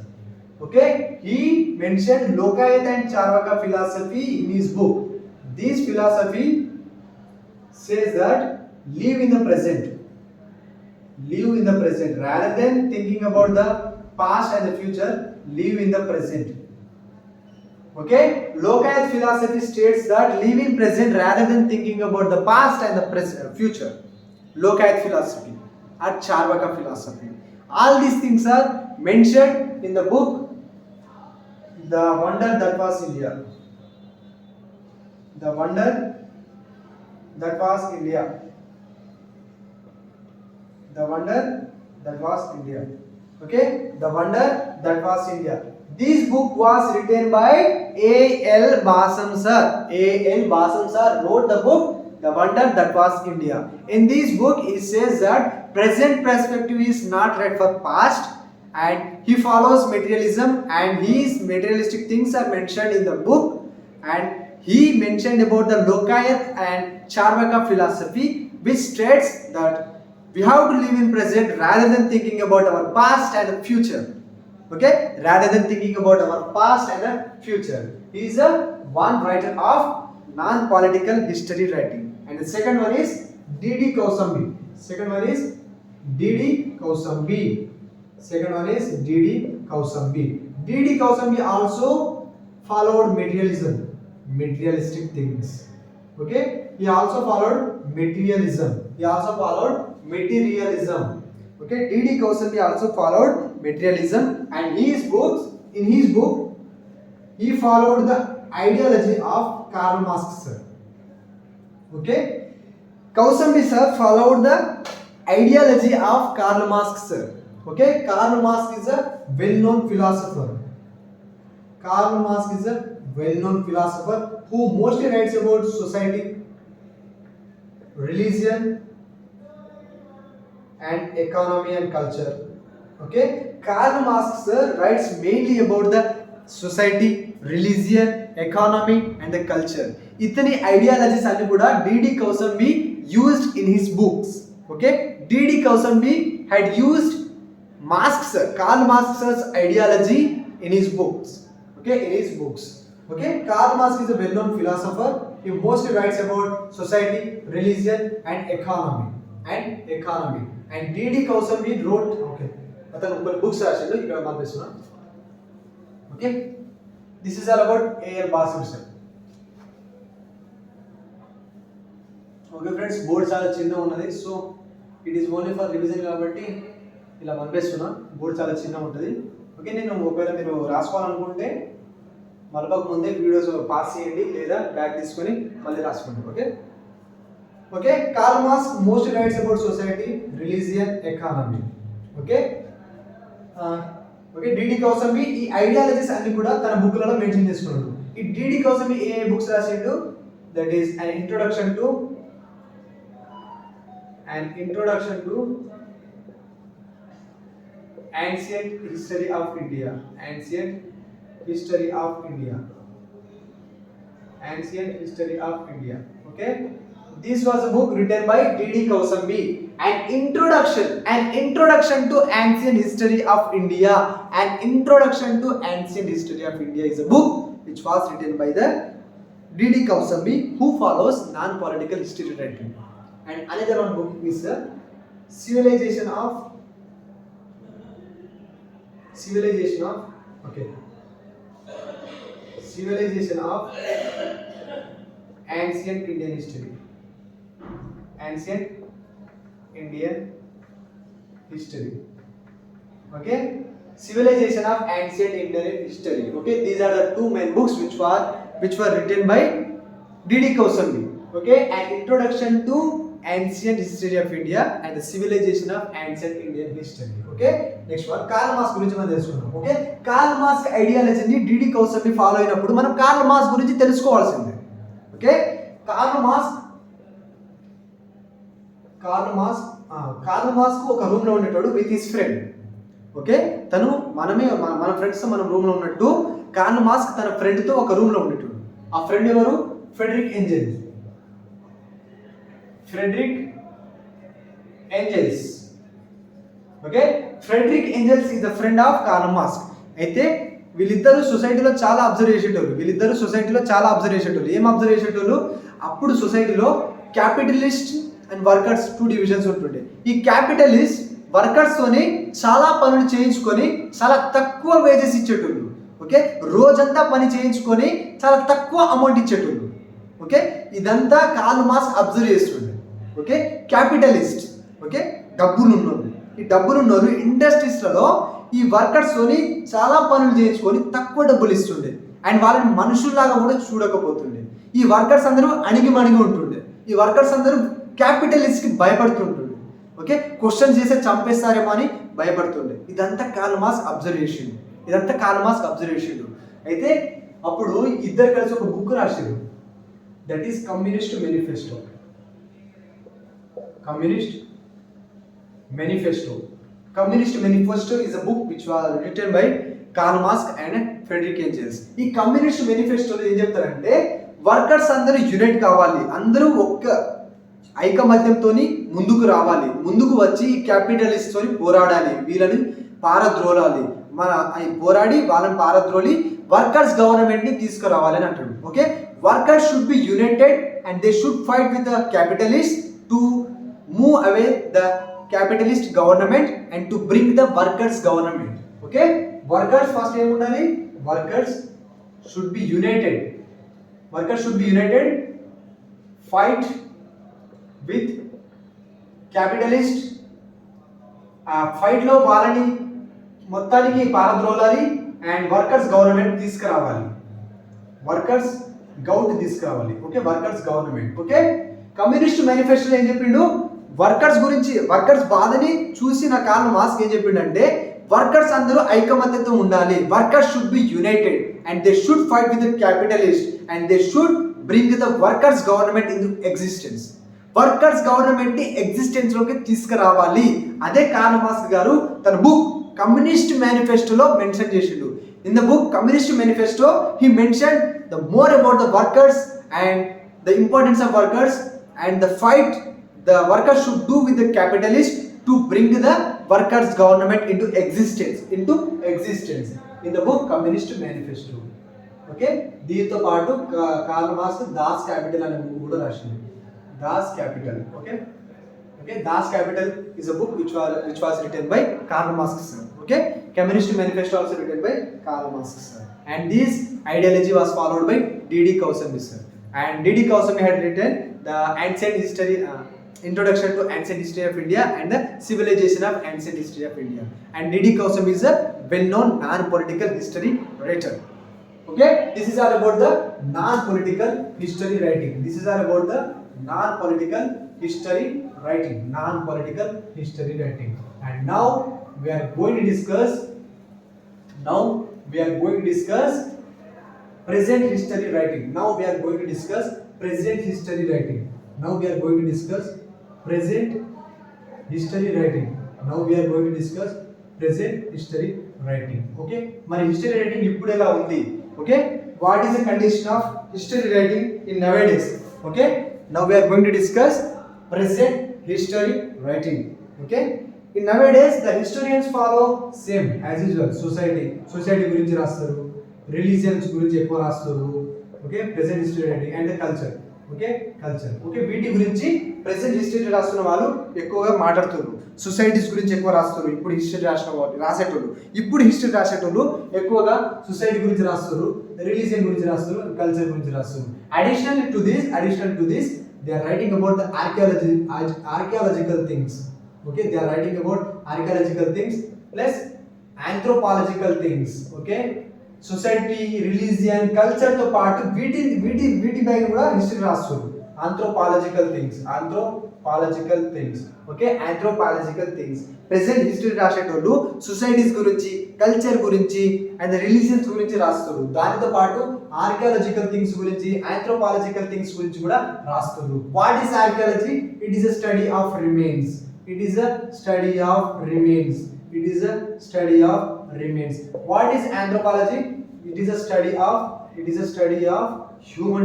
Okay, he mentioned Lokayat and Charvaka philosophy in his book. This philosophy says that live in the present rather than thinking about the past and the future. Live in the present. Okay, Lokayat philosophy states that live in present rather than thinking about the past and the future. Lokayat philosophy or Charvaka philosophy, all these things are mentioned in the book The Wonder That Was India. The Wonder That Was India. The Wonder That Was India. Okay, The Wonder That Was India. This book was written by A.L. Basam sir. A.L. Basam sir wrote the book The Wonder That Was India. In this book it says that present perspective is not right for past, and he follows materialism, and his materialistic things are mentioned in the book. And he mentioned about the Lokayat and Charvaka philosophy, which states that we have to live in present rather than thinking about our past and the future. Okay, rather than thinking about our past and the future. He is a one writer of non-political history writing. And the second one is D.D. Kausambi. Second one is D.D. Kausambi. D.D. Kausambi also followed materialistic things. Okay, he also followed materialism. Okay, D.D. Kausambi also followed materialism, and in his book he followed the ideology of Karl Marx sir. Okay, Kausambi sir followed the ideology of Karl Marx sir. Okay, Karl Marx is a well-known philosopher. Who mostly writes about society, religion, and economy and culture. Okay, Karl Marx sir writes mainly about the society, religion, economy, and the culture. Itani ideologies anni kuda D.D. Kausambi used in his books. Okay, D.D. Kausambi had used Karl Marx's ideology in his books. Okay, Okay, Karl Marx is a well-known philosopher. He mostly writes about society, religion, and economy. And D.D. Kausambi wrote. Okay, atanu కొన్ని books రాశాడు, ఇక్కడ పంపిస్తున్నా. Okay, this is all about A.L. Basam sir. Okay friends, board చాలా చిన్నగా ఉన్నది, so it is only for revision కాబట్టి ఇలా పంపిస్తున్నా. Board చాలా చిన్నగా ఉంటుంది. ఓకే, నేను ఒకవేళ మీరు రాసుకోవాలనుకుంటే మరొక ముందే వీడియోస్ పాస్ చేయండి, లేదా బ్యాక్ తీసుకొని మళ్ళీ రాసుకోండి. Okay, Karl marks most rights about society, religion, economy. Okay, D.D. Kausambi ఈ ఐడియాలజీస్ అన్ని కూడా తన బుక్లలో మెన్షన్ చేసుకున్నాడు. ఈ D.D. Kausambi ఏ బుక్స్ రాసిండు? That is an introduction to An introduction to ancient history of India. Ancient history of India. Ancient history of India. Okay. This was a book written by D.D. Kausambi. An introduction to ancient history of India. An introduction to ancient history of India is a book which was written by the D.D. Kausambi, who follows non-political history writing. And another one book is Civilization of Ancient Indian History. Ancient Indian History. Okay. Civilization of Ancient Indian History. Okay. These are the two main books which were written by D.D. Kausambi. Okay. An introduction to ancient history of India and the civilization of ancient Indian history. Okay. Next one, Karl Marx గురించి మనం తెలుసుకుందాం. Okay. Karl Marx ఐడియాలజీని D.D. Kosambi follow అయినప్పుడు మనం Karl Marx గురించి తెలుసుకోవాల్సిందే. Okay. Karl Marx ఒక room లో ఉండేటోడు విత్ హిస్ ఫ్రెండ్. ఓకే. తను మన ఫ్రెండ్స్ తో మనం రూమ్ లో ఉన్నట్టు కార్ల్ మార్క్స్ తన ఫ్రెండ్ తో ఒక రూమ్ లో ఉండేటోడు. ఆ ఫ్రెండ్ ఎవరు? Frederick Engels. Okay. Frederick Engels is the friend of Karl Marx. అయితే వీళ్ళిద్దరు సొసైటీలో చాలా అబ్జర్వ్ చేసేటోళ్ళు. ఏం అబ్జర్వ్ చేసేటోళ్ళు? అప్పుడు సొసైటీలో capitalist and workers two divisions ఉంటుండే. ఈ క్యాపిటలిస్ట్ వర్కర్స్ తోని చాలా పనులు చేయించుకొని చాలా తక్కువ వేజెస్ ఇచ్చేటోళ్ళు. ఓకే. రోజంతా పని చేయించుకొని చాలా తక్కువ అమౌంట్ ఇచ్చేటోళ్ళు. ఓకే. ఇదంతా కార్ల్ మార్క్స్ అబ్జర్వ్ చేస్తుండే. ఓకే. క్యాపిటలిస్ట్. ఓకే. ఈ డబ్బులున్నోళ్ళు ఇండస్ట్రీస్లలో ఈ వర్కర్స్ తోని చాలా పనులు చేయించుకొని తక్కువ డబ్బులు ఇస్తుండే. అండ్ వాళ్ళని మనుషుల్లాగా కూడా చూడకపోతుండే. ఈ వర్కర్స్ అందరూ అణిగిమణిగి ఉంటుండే. ఈ వర్కర్స్ అందరూ క్యాపిటలిస్ట్ కి భయపడుతుంటుండే. ఓకే. క్వశ్చన్ చేస్తే చంపేస్తారేమో అని భయపడుతుండే. ఇదంతా కార్ల్ మార్క్స్ అబ్జర్వ్ చేసిండు. అయితే అప్పుడు ఇద్దరు కలిసి ఒక బుక్ రాశారు. That is communist manifesto. Communist Manifesto is a book which was written by Karl Marx and Friedrich Engels. ఈ కమ్యూనిస్ట్ మేనిఫెస్టోలో ఏం చెప్తారంటే వర్కర్స్ అందరూ యూనైట్ కావాలి, అందరూ ఒక్క ఐకమత్యంతో ముందుకు రావాలి, ముందుకు వచ్చి ఈ క్యాపిటలిస్ట్ తోని పోరాడాలి, వీళ్ళని పారద్రోలాలి, వాళ్ళని పారద్రోలి వర్కర్స్ గవర్నమెంట్ ని తీసుకురావాలి అని అంటాడు. Okay. Workers should be United and they should fight with the capitalist to move away the capitalist government and to bring the workers government. Okay. Workers first em undali? Workers should be united, fight with capitalist, fight lo వాళ్ళని మొత్తానికి పారద్రోలాలి and workers government తీసుకురావాలి. Okay. Workers government. Okay. Communist మేనిఫెస్టోలో ఏం చెప్పిండు? Workers బాధని చూసిన Karl Marx ఏం చెప్పిండంటే workers అందరూ ఐకమత్యంతో ఉండాలి, workers should be United and they should fight with the capitalist and they should bring the workers government in existence. Workers government ని ఎగ్జిస్టెన్స్ లోకి తీసుకురావాలి. అదే కార్ల్ మార్క్స్ గారు తన బుక్ కమ్యూనిస్ట్ మేనిఫెస్టోలో మెన్షన్ చేసిండు. In the book communist manifesto he mention the more about the workers and the importance of workers and the fight the workers should do with the capitalists to bring the workers government into existence in the book Communist Manifesto. Okay. దీంతో పాటు Karl Marx Das capital అనే book కూడా రాసింది. Das capital. Okay. Das capital is a book which was written by Karl Marx sir. Okay. Communist Manifesto also written by Karl Marx sir. And this ideology was followed by D.D. Kausambi sir. And D.D. Kausambi had written the ancient history, introduction to ancient history of India and the civilization of ancient history of India. And D.D. Kausambi is a well-known non-political history writer. Okay, this is all about the non-political history writing. And now we are going to discuss present history writing. Now we are going to discuss present history writing. Now we are going to discuss present history writing. Okay, మరి history writing ఇప్పుడు ఎలా ఉంది? Okay, what is the condition of history writing in nowadays? Okay, now we are going to discuss present history writing. Okay, in nowadays the historians follow same as usual society గురించి రాస్తారు, religions గురించి ఎక్కువ రాస్తారు. Okay, present history writing and culture. Okay, వీటి గురించి present history రాస్తున్న వాళ్ళు ఎక్కువగా మాట్లాడుతున్నారు. సొసైటీస్ గురించి ఎక్కువ రాస్తారు. ఇప్పుడు హిస్టరీ రాసేటోళ్ళు ఎక్కువగా సొసైటీ గురించి రాస్తారు, రిలీజియన్ గురించి రాస్తారు, కల్చర్ గురించి రాస్తారు. Additional to this they are writing about the archaeological things. Okay, they are writing about archaeological things plus anthropological things. Okay, society, religion, culture తో పాటు వీటి పైన కూడా హిస్టరీ రాస్తారు. Anthropological things. Okay, anthropological things. Present history రాసేటోళ్ళు societies గురించి, culture గురించి and religions గురించి రాస్తారు. దానితో పాటు ఆర్కియాలజికల్ థింగ్స్ గురించి, ఆంథ్రోపాలజికల్ థింగ్స్ గురించి కూడా రాస్తారు. What is archaeology? It is a study of remains. What is anthropology? It is a study of human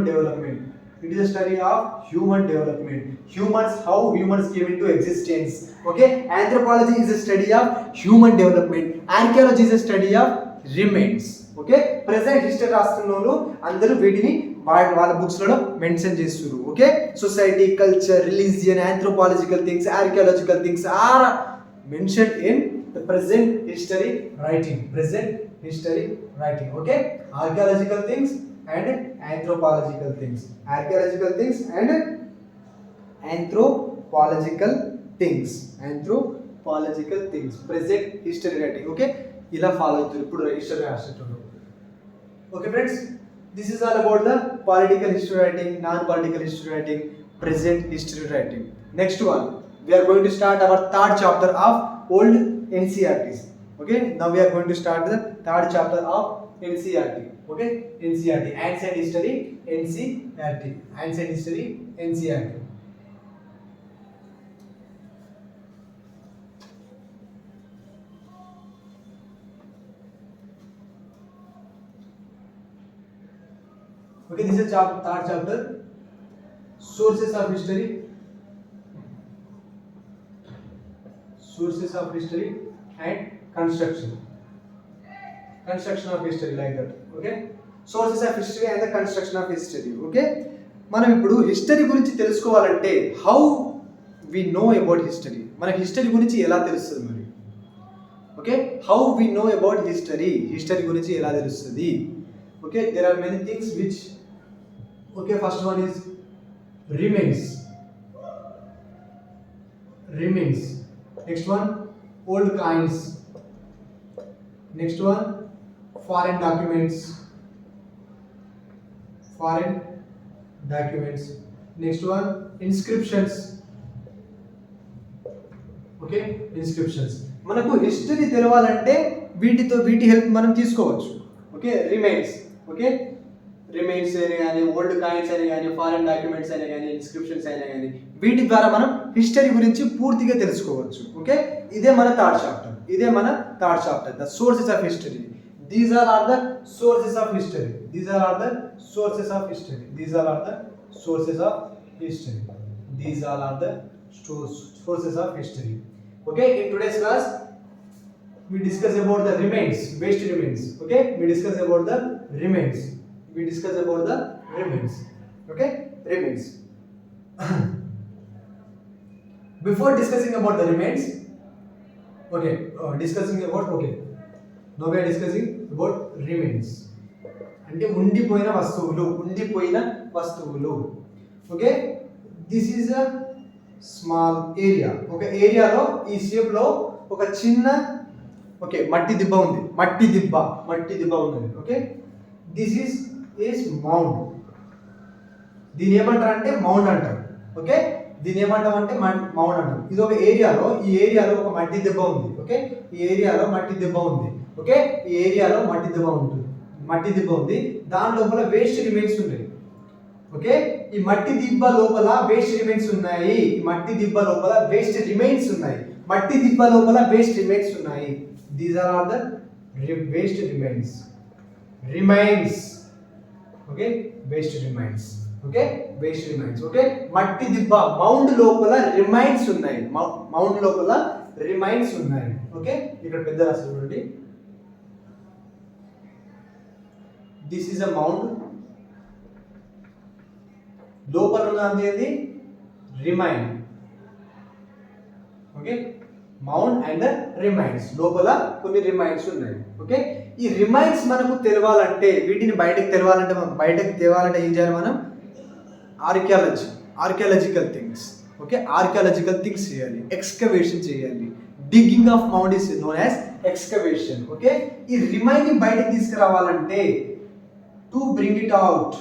development. Humans, how humans came into existence. Okay, anthropology is a study of human development. Archaeology is a study of remains. Okay, present history రాస్తున్నోళ్ళు అందరూ వీటిని వాళ్ళ books లో mention చేస్తున్నారు. Okay, society, culture, religion, anthropological things, archaeological things are mentioned in the present history writing. Okay, archaeological things and anthropological things. Present history writing. Okay, ఇలా follow అవుతారు ఇప్పుడు history రాసేటప్పుడు. Okay friends, this is all about the political history writing, non-political history writing, present history writing. Next one, we are going to start our third chapter of old NCERTs. Okay, now we are going to start the third chapter of NCERT. Okay, NCERT, ancient history NCERT. Okay, this is third chapter, sources of history and construction of history, like that. Okay, sources of history and the construction of history. Okay, మనం ఇప్పుడు history గురించి తెలుసుకోవాలంటే how we know about history, మనకి history గురించి ఎలా తెలుస్తుంది మరి? Okay, how we know about history గురించి ఎలా తెలుస్తుంది? Okay, there are many things which. Okay, first one is remains. Next one, old coins. Next one, foreign documents. Next one, inscriptions. Okay, inscriptions. మనకు history తెలవాలంటే వీటి help మనం తీసుకోవచ్చు. Okay, remains అయినా కానీ, old coins అయినా కానీ, ఫారెన్ డాక్యుమెంట్స్ అయినా కానీ, ఇన్స్క్రిప్షన్స్ అయినా కానీ, వీటి ద్వారా మనం హిస్టరీ గురించి పూర్తిగా తెలుసుకోవచ్చు. ఓకే, ఇదే మన third chapter, the sources of history. These are the sources of history. Okay, in today's class we discuss about the remains, waste remains. Okay, we discuss about the remains. Okay, remains. Before discussing about the remains, now we are discussing about remains. అంటే ఉండిపోయిన వస్తువులు. Okay, this is a small area. ఒక ఏరియాలో ఈ shape లో ఒక చిన్న మట్టి దిబ్బ ఉంది. Okay, this is mound. దీని ఏమంటారు అంటే మౌండ్ అంటారు. ఓకే, దీని ఏమంటాం అంటే మౌండ్ అంటారు. ఇది ఒక ఏరియాలో, ఈ ఏరియాలో ఒక మట్టి దిబ్బ ఉంది. ఓకే, ఈ ఏరియాలో మట్టి దిబ్బ ఉంది. ఓకే, ఈ ఏరియాలో మట్టి దిబ్బ ఉంది. దాని లోపల వేస్ట్ రిమైన్స్ ఉంటాయి. ఓకే, ఈ మట్టి దిబ్బ లోపల వేస్ట్ రిమైన్స్ ఉన్నాయి. ఈ మట్టి దిబ్బ లోపల వేస్ట్ రిమైన్స్ ఉన్నాయి. మట్టి దిబ్బ లోపల వేస్ట్ రిమైన్స్ ఉన్నాయి. These are all the waste remains. Okay, waste remains. Okay, waste remains. Okay, మట్టి దిబ్బ మౌండ్ లోపల రిమైన్స్ ఉన్నాయి. మౌండ్ లోపల రిమైన్స్ ఉన్నాయి. ఓకే, ఇక్కడ పెద్ద రాసి చూడండి. This is a mound. లోపల ఉన్నది remain. Okay, mound and remains. లోపల కొన్ని రిమైన్స్ ఉన్నాయి. ఓకే, ఈ రిమైన్స్ మనకు తెలవాలంటే, వీటిని బయటకు తెలవాలంటే, మనం బయటకు తేవాలంటే ఏం చేయాలి? మనం archaeological things. Okay, archaeological things చేయాలి, ఎక్స్కవేషన్ చేయాలి. Digging of mound is known as excavation. Okay, ఈ రిమైన్ ని బయటకు తీసుకురావాలంటే to bring it out,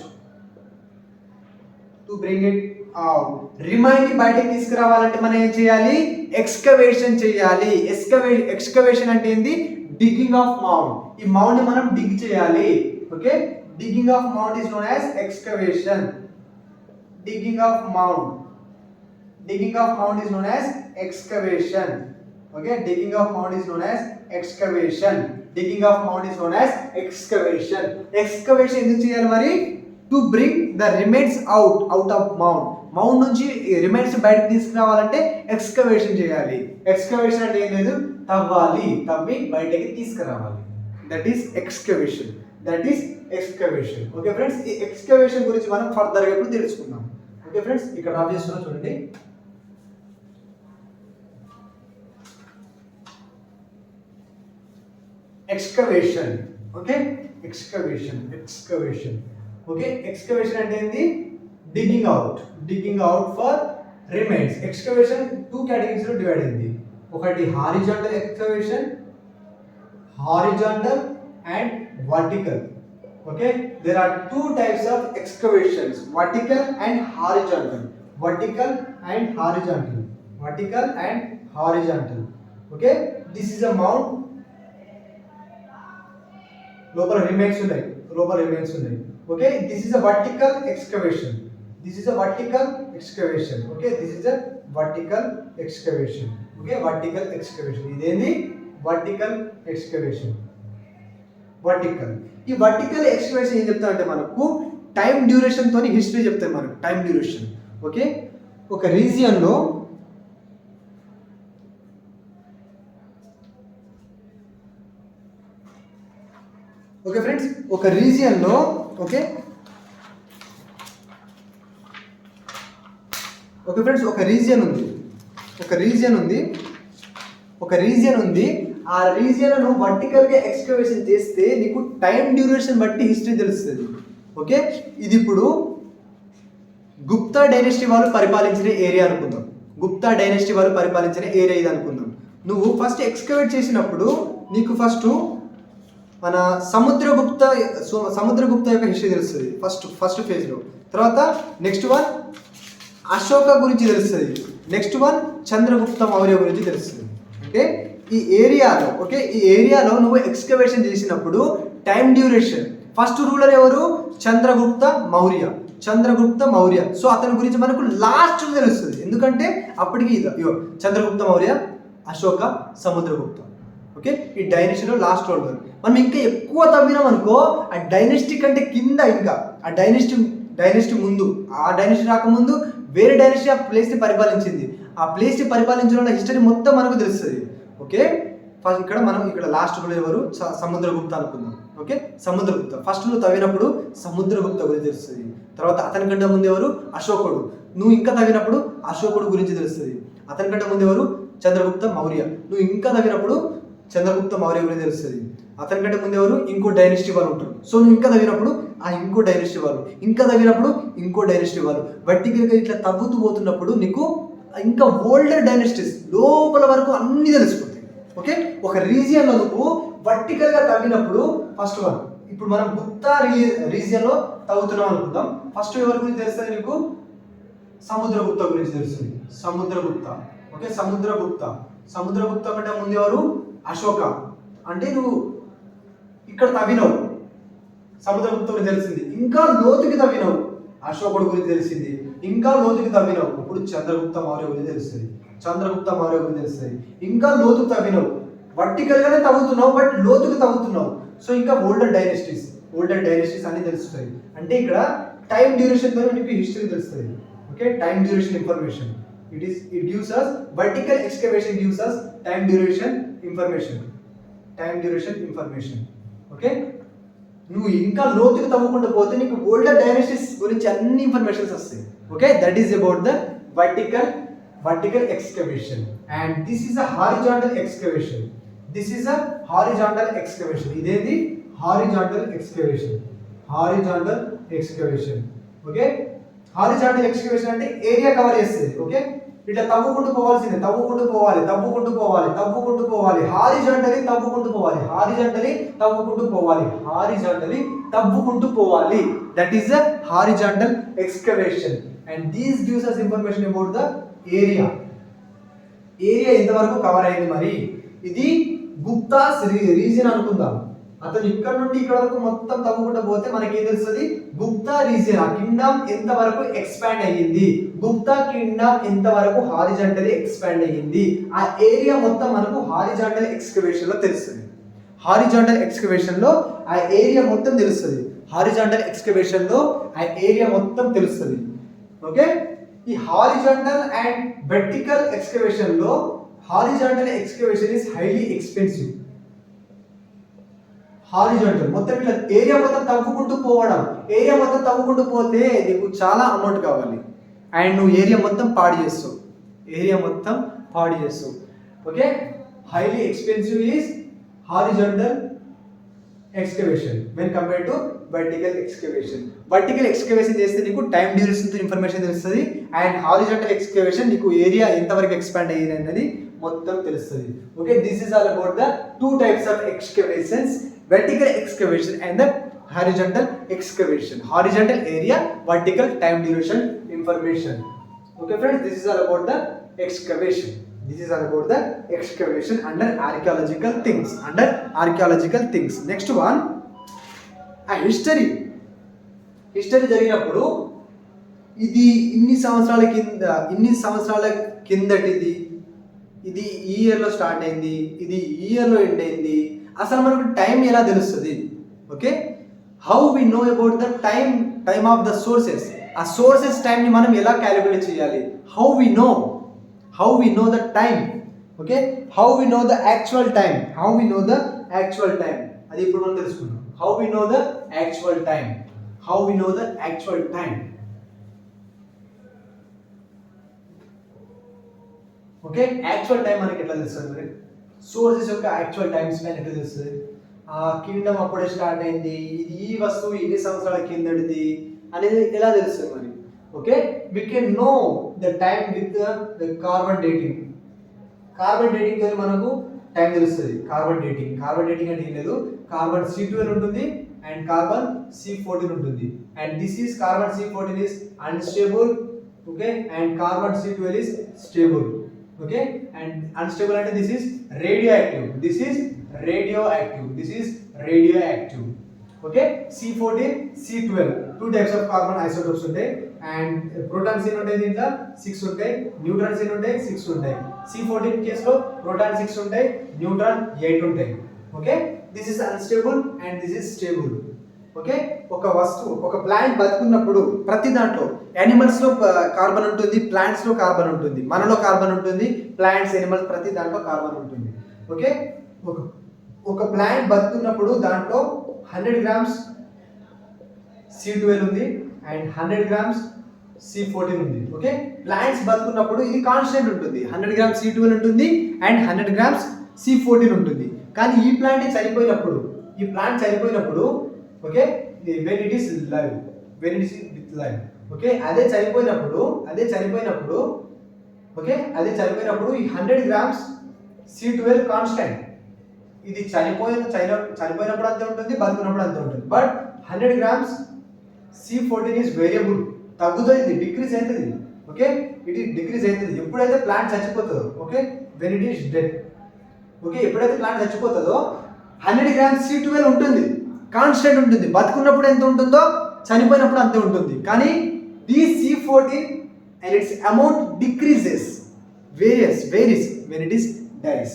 remain ని బయటకు తీసుకురావాలంటే మనం ఏం చేయాలి? ఎక్స్కవేషన్ చేయాలి. ఎక్స్కవేషన్ అంటే ఏంది? Digging of mound. ఈ మౌండ్ ని మనం డిగ్ చేయాలి. Okay, digging of mound is known as excavation. Digging of mound is known as excavation. Okay, digging of mound is known as excavation. Excavation ఎందుకు చేయాలి మరి? To bring the remains out of mound నుంచి remains బయటకు తీసుకురావాలంటే excavation చేయాలి. Excavation అంటే ఏం లేదు, తవ్వి బయటకి తీసుకురావాలి. That is excavation. Okay friends, ఈ ఎక్స్కవేషన్ గురించి మనం ఫర్దర్ గా ఇప్పుడు తెలుసుకుందాం. ఓకే ఫ్రెండ్స్, ఇక్కడ డ్రా చేస్తున్నా చూడండి. Excavation. Okay, excavation. Okay, excavation అంటే ఏంది? Digging out for remains. Excavation 2 categories లో డివైడ్ అయింది. ఒకటి horizontal excavation, horizontal and vertical. Okay, there are 2 types of excavations, vertical and horizontal. Okay, this is a mound. Local remains ఉన్నాయి. Okay, this is a vertical excavation. Okay, this is a vertical excavation. Okay, vertical excavation. ఇదేంది? vertical excavation. ఈ vertical excavation ఏం చెప్తా అంటే మనకు time duration తోని history చెప్తాయి మనకు. Time duration. ఓకే, ఒక రీజియన్ లో ఓకే ఫ్రెండ్స్, ఒక రీజియన్ లో ఓకే ఫ్రెండ్స్, ఒక రీజియన్ ఉంది. ఆ రీజియన్ ను వర్టికల్ గా ఎక్స్కవేషన్ చేస్తే నీకు టైం డ్యూరేషన్ బట్టి హిస్టరీ తెలుస్తుంది. ఓకే, ఇది ఇప్పుడు గుప్తా డైనస్టీ వాళ్ళు పరిపాలించిన ఏరియా అనుకుందాం. ఇది అనుకుందాం. నువ్వు ఫస్ట్ ఎక్స్కవేట్ చేసినప్పుడు నీకు ఫస్ట్ మన సముద్రగుప్త యొక్క హిస్టరీ తెలుస్తుంది ఫస్ట్ ఫేజ్ లో. తర్వాత నెక్స్ట్ వన్ అశోక గురించి తెలుస్తుంది. నెక్స్ట్ వన్ చంద్రగుప్త మౌర్య గురించి తెలుస్తుంది. అంటే ఈ ఏరియాలో నువ్వు ఎక్స్కవేషన్ చేసినప్పుడు టైం డ్యూరేషన్, ఫస్ట్ రూలర్ ఎవరు? చంద్రగుప్త మౌర్య. సో అతని గురించి మనకు లాస్ట్ తెలుస్తుంది. ఎందుకంటే అప్పటికి చంద్రగుప్త మౌర్య, అశోక, సముద్రగుప్త. ఓకే, ఈ డైనస్టీలో లాస్ట్ రూలర్. మనం ఇంకా ఎక్కువ తవ్వినాం అనుకో, ఆ డైనస్టీ కంటే కింద, ఇంకా ఆ డైనస్టీ ముందు, ఆ డైనస్టీ రాకముందు వేరే డైనస్టీ ఆ ప్లేస్ని పరిపాలించింది. ఆ ప్లేస్ని పరిపాలించిన హిస్టరీ మొత్తం మనకు తెలుస్తుంది. ఓకే, ఫస్ట్ ఇక్కడ లాస్ట్ రూలర్ ఎవరు? సముద్రగుప్త అనుకుందాం. ఓకే, సముద్రగుప్త. ఫస్ట్ నువ్వు తవ్వినప్పుడు సముద్రగుప్త గురించి తెలుస్తుంది. తర్వాత అతని కంటే ముందు ఎవరు? అశోకుడు. నువ్వు ఇంకా తవ్వినప్పుడు అశోకుడు గురించి తెలుస్తుంది. అతని కంటే ముందు ఎవరు? చంద్రగుప్త మౌర్య. నువ్వు ఇంకా తవ్వినప్పుడు చంద్రగుప్త మౌర్య గురించి తెలుస్తుంది. అతని కంటే ముందు ఎవరు? ఇంకో డైనస్టీ వాళ్ళు ఉంటారు. సో నువ్వు ఇంకా తవ్వినప్పుడు ఆ ఇంకో డైనస్టీ వాళ్ళు, ఇంకా తవ్వినప్పుడు ఇంకో డైనస్టీ వాళ్ళు. వర్టికల్గా ఇట్లా తవ్వుతూ పోతున్నప్పుడు నీకు ఇంకా ఓల్డర్ డైనస్టీస్ లోపల వరకు అన్ని తెలుసుకుంటాయి. ఓకే, ఒక రీజియన్లో నువ్వు వర్టికల్గా తవ్వినప్పుడు ఫస్ట్ వన్, ఇప్పుడు మనం గుప్తా రీజియన్లో తవ్వుతున్నాం అనుకుందాం. ఫస్ట్ ఎవరి గురించి తెలుస్తుంది నీకు? సముద్రగుప్త గురించి తెలుస్తుంది. ఓకే, సముద్రగుప్త కంటే ముందు ఎవరు? అశోక. అంటే నువ్వు ఇక్కడ తవ్వినావు, సముద్రగుప్త గురించి తెలిసింది. ఇంకా లోతుకి తవ్వినావు, అశోకుడు గురించి తెలిసింది. ఇంకా లోతుకి తవ్వినవు, ఇప్పుడు చంద్రగుప్త మౌర్య గురించి తెలుస్తుంది. చంద్రగుప్త మౌర్య గురించి తెలుస్తుంది. ఇంకా లోతుకు తవ్వినవు, వర్టికల్ గానే తవ్వుతున్నావు బట్ లోతుకు తవ్వుతున్నావు. సో ఇంకా ఓల్డర్ డైనెస్టీస్ అన్ని తెలుస్తాయి. అంటే ఇక్కడ టైం డ్యూరేషన్ తో మీకు హిస్టరీ తెలుస్తుంది. Okay, time duration information. It gives us vertical excavation gives us time duration information. Okay, నువ్వు ఇంకా లోతుకు తవ్వుకుంటూ పోతే నీకు ఓల్డర్ డైనస్టీస్ గురించి అన్ని ఇన్ఫర్మేషన్స్ వస్తాయి. Okay, that is about the vertical excavation. And this is a horizontal excavation. ఇదేది horizontal excavation. Okay, horizontal excavation అంటే ఏరియా కవర్ చేస్తుంది. ఓకే, ఇట్లా తవ్వుకుంటూ పోవాల్సిందే, తవ్వుకుంటూ పోవాలి. హారిజాంటలీ తవ్వుకుంటూ పోవాలి. That is the horizontal excavation. And these gives us information about the area ఎంతవరకు cover అయింది. మరి ఇది గుప్తాస్ రీజన్ అనుకుందాం. అతను ఇక్కడ నుండి ఇక్కడ వరకు మొత్తం తవ్వుకుంటూ పోతే మనకి ఏం తెలుస్తుంది, గుప్తా రీజియన్ ఆ కింగ్డమ్ ఎంత వరకు ఎక్స్పాండ్ అయ్యింది, గుప్తా కింగ్డమ్ ఎంత వరకు హారిజాంటలీ ఎక్స్పాండ్ అయ్యింది, ఆ ఏరియా మొత్తం మనకు హారిజాంటల్ ఎక్స్కవేషన్ లో తెలుస్తుంది. హారిజాంటల్ ఎక్స్కవేషన్ లో ఆ ఏరియా మొత్తం తెలుస్తుంది. ఓకే, ఈ హారిజాంటల్ అండ్ వెర్టికల్ ఎక్స్కవేషన్ లో horizontal excavation is highly expensive. Horizontal మొత్తం ఇట్లా ఏరియా మొత్తం తవ్వుకుంటూ పోతే నీకు చాలా అమౌంట్ కావాలి. అండ్ నువ్వు ఏరియా మొత్తం పాడు చేస్తావు. Okay, highly expensive is horizontal excavation when compared to vertical excavation చేస్తే నీకు టైం డ్యూరేషన్ తో ఇన్ఫర్మేషన్ తెలుస్తుంది. అండ్ హారిజాంటల్ ఎక్స్కవేషన్ నీకు ఏరియా ఎంతవరకు ఎక్స్పాండ్ అయ్యింది అనేది మొత్తం తెలుస్తుంది. Okay, this is all about the 2 types of excavations, vertical excavation and the horizontal excavation. Horizontal area, vertical time duration information. Okay friends, this is all about the excavation. Under archaeological things. Next one, a history జరిగినప్పుడు ఇది ఇన్ని సంవత్సరాల కిందటిది, ఇది ఈ year లో start అయింది, ఇది ఈ ఇయర్ లో ఎండ్ అయింది. అసలు మనకు టైం ఎలా తెలుస్తుంది? Okay, how we know about the time of the sources. ఆ సోర్సెస్ టైం ని మనం ఎలా క్యాలిక్యులేట్ చేయాలి? How we know the time. Okay, how we know the actual time. అది ఇప్పుడు మనం తెలుసుకుందాం. How we know the actual time. Okay, actual time మనకి ఎట్లా తెలుస్తుంది? మరి సోర్సెస్ యొక్క యాక్చువల్ టైం స్పాన్ ఎట్లా తెలుస్తుంది? ఆ కింగ్డమ్ అప్పుడే స్టార్ట్ అయింది, ఇది ఈ వస్తువు ఇన్ని సంవత్సరాల కిందటిది అనేది ఎలా తెలుస్తుంది మరి? Okay, we can know the time with the carbon dating తో మనకు టైం తెలుస్తుంది. కార్బన్ డేటింగ్ అంటే ఏం లేదు, కార్బన్ C12 ఉంటుంది అండ్ కార్బన్ C14 ఉంటుంది. And this is carbon C14 is unstable. Okay, and carbon C12 is stable. Okay, and unstable అంటే this is radioactive. Okay, C14 C12 2 types of carbon isotopes ఉంటాయి. And protons ఎన్ని ఉంటాయి దీంట్లో? 6 ఉంటాయి. Neutrons ఎన్ని ఉంటాయి? 6 ఉంటాయి. C14 కేసులో ప్రోటాన్ 6 ఉంటాయి, న్యూట్రాన్ 8 ఉంటాయి. Okay, this is unstable and this is stable. Okay, ఒక వస్తువు, ఒక ప్లాంట్ బతుకున్నప్పుడు ప్రతి దాంట్లో యానిమల్స్ లో కార్బన్ ఉంటుంది, ప్లాంట్స్ లో కార్బన్ ఉంటుంది, మనలో కార్బన్ ఉంటుంది, ప్లాంట్స్ ఎనిమల్స్ ప్రతి దాంట్లో కార్బన్ ఉంటుంది. ఓకే, ఒక ప్లాంట్ బతుకున్నప్పుడు దాంట్లో 100 grams C12 ఉంది అండ్ 100 grams C14 ఉంది. ఓకే, ప్లాంట్స్ బతుకున్నప్పుడు ఇది కాన్స్టెంట్ ఉంటుంది, 100 grams C12 ఉంటుంది అండ్ 100 grams C14 ఉంటుంది. కానీ ఈ ప్లాంట్ చనిపోయినప్పుడు okay, when it is with life. Okay, అదే చనిపోయినప్పుడు ఈ 100 grams C12 కాన్స్టెంట్. ఇది చనిపోయినప్పుడు అంతే ఉంటుంది, బతుకున్నప్పుడు అంతే ఉంటుంది. But 100 grams C14 is variable, తగ్గుతుంది, డిక్రీజ్ అవుతుంది. ఓకే, ఇట్ ఈస్ డిక్రీజ్ అవుతుంది ఎప్పుడైతే ప్లాంట్ చచ్చిపోతుందో. Okay, when it is dead. Okay, ఎప్పుడైతే ప్లాంట్ చచ్చిపోతుందో 100 grams C12 ఉంటుంది, కాన్స్టెంట్ ఉంటుంది. బతుకున్నప్పుడు ఎంత ఉంటుందో చనిపోయినప్పుడు అంతే ఉంటుంది. కానీ These C14 and its amount decreases, varies when it is dies.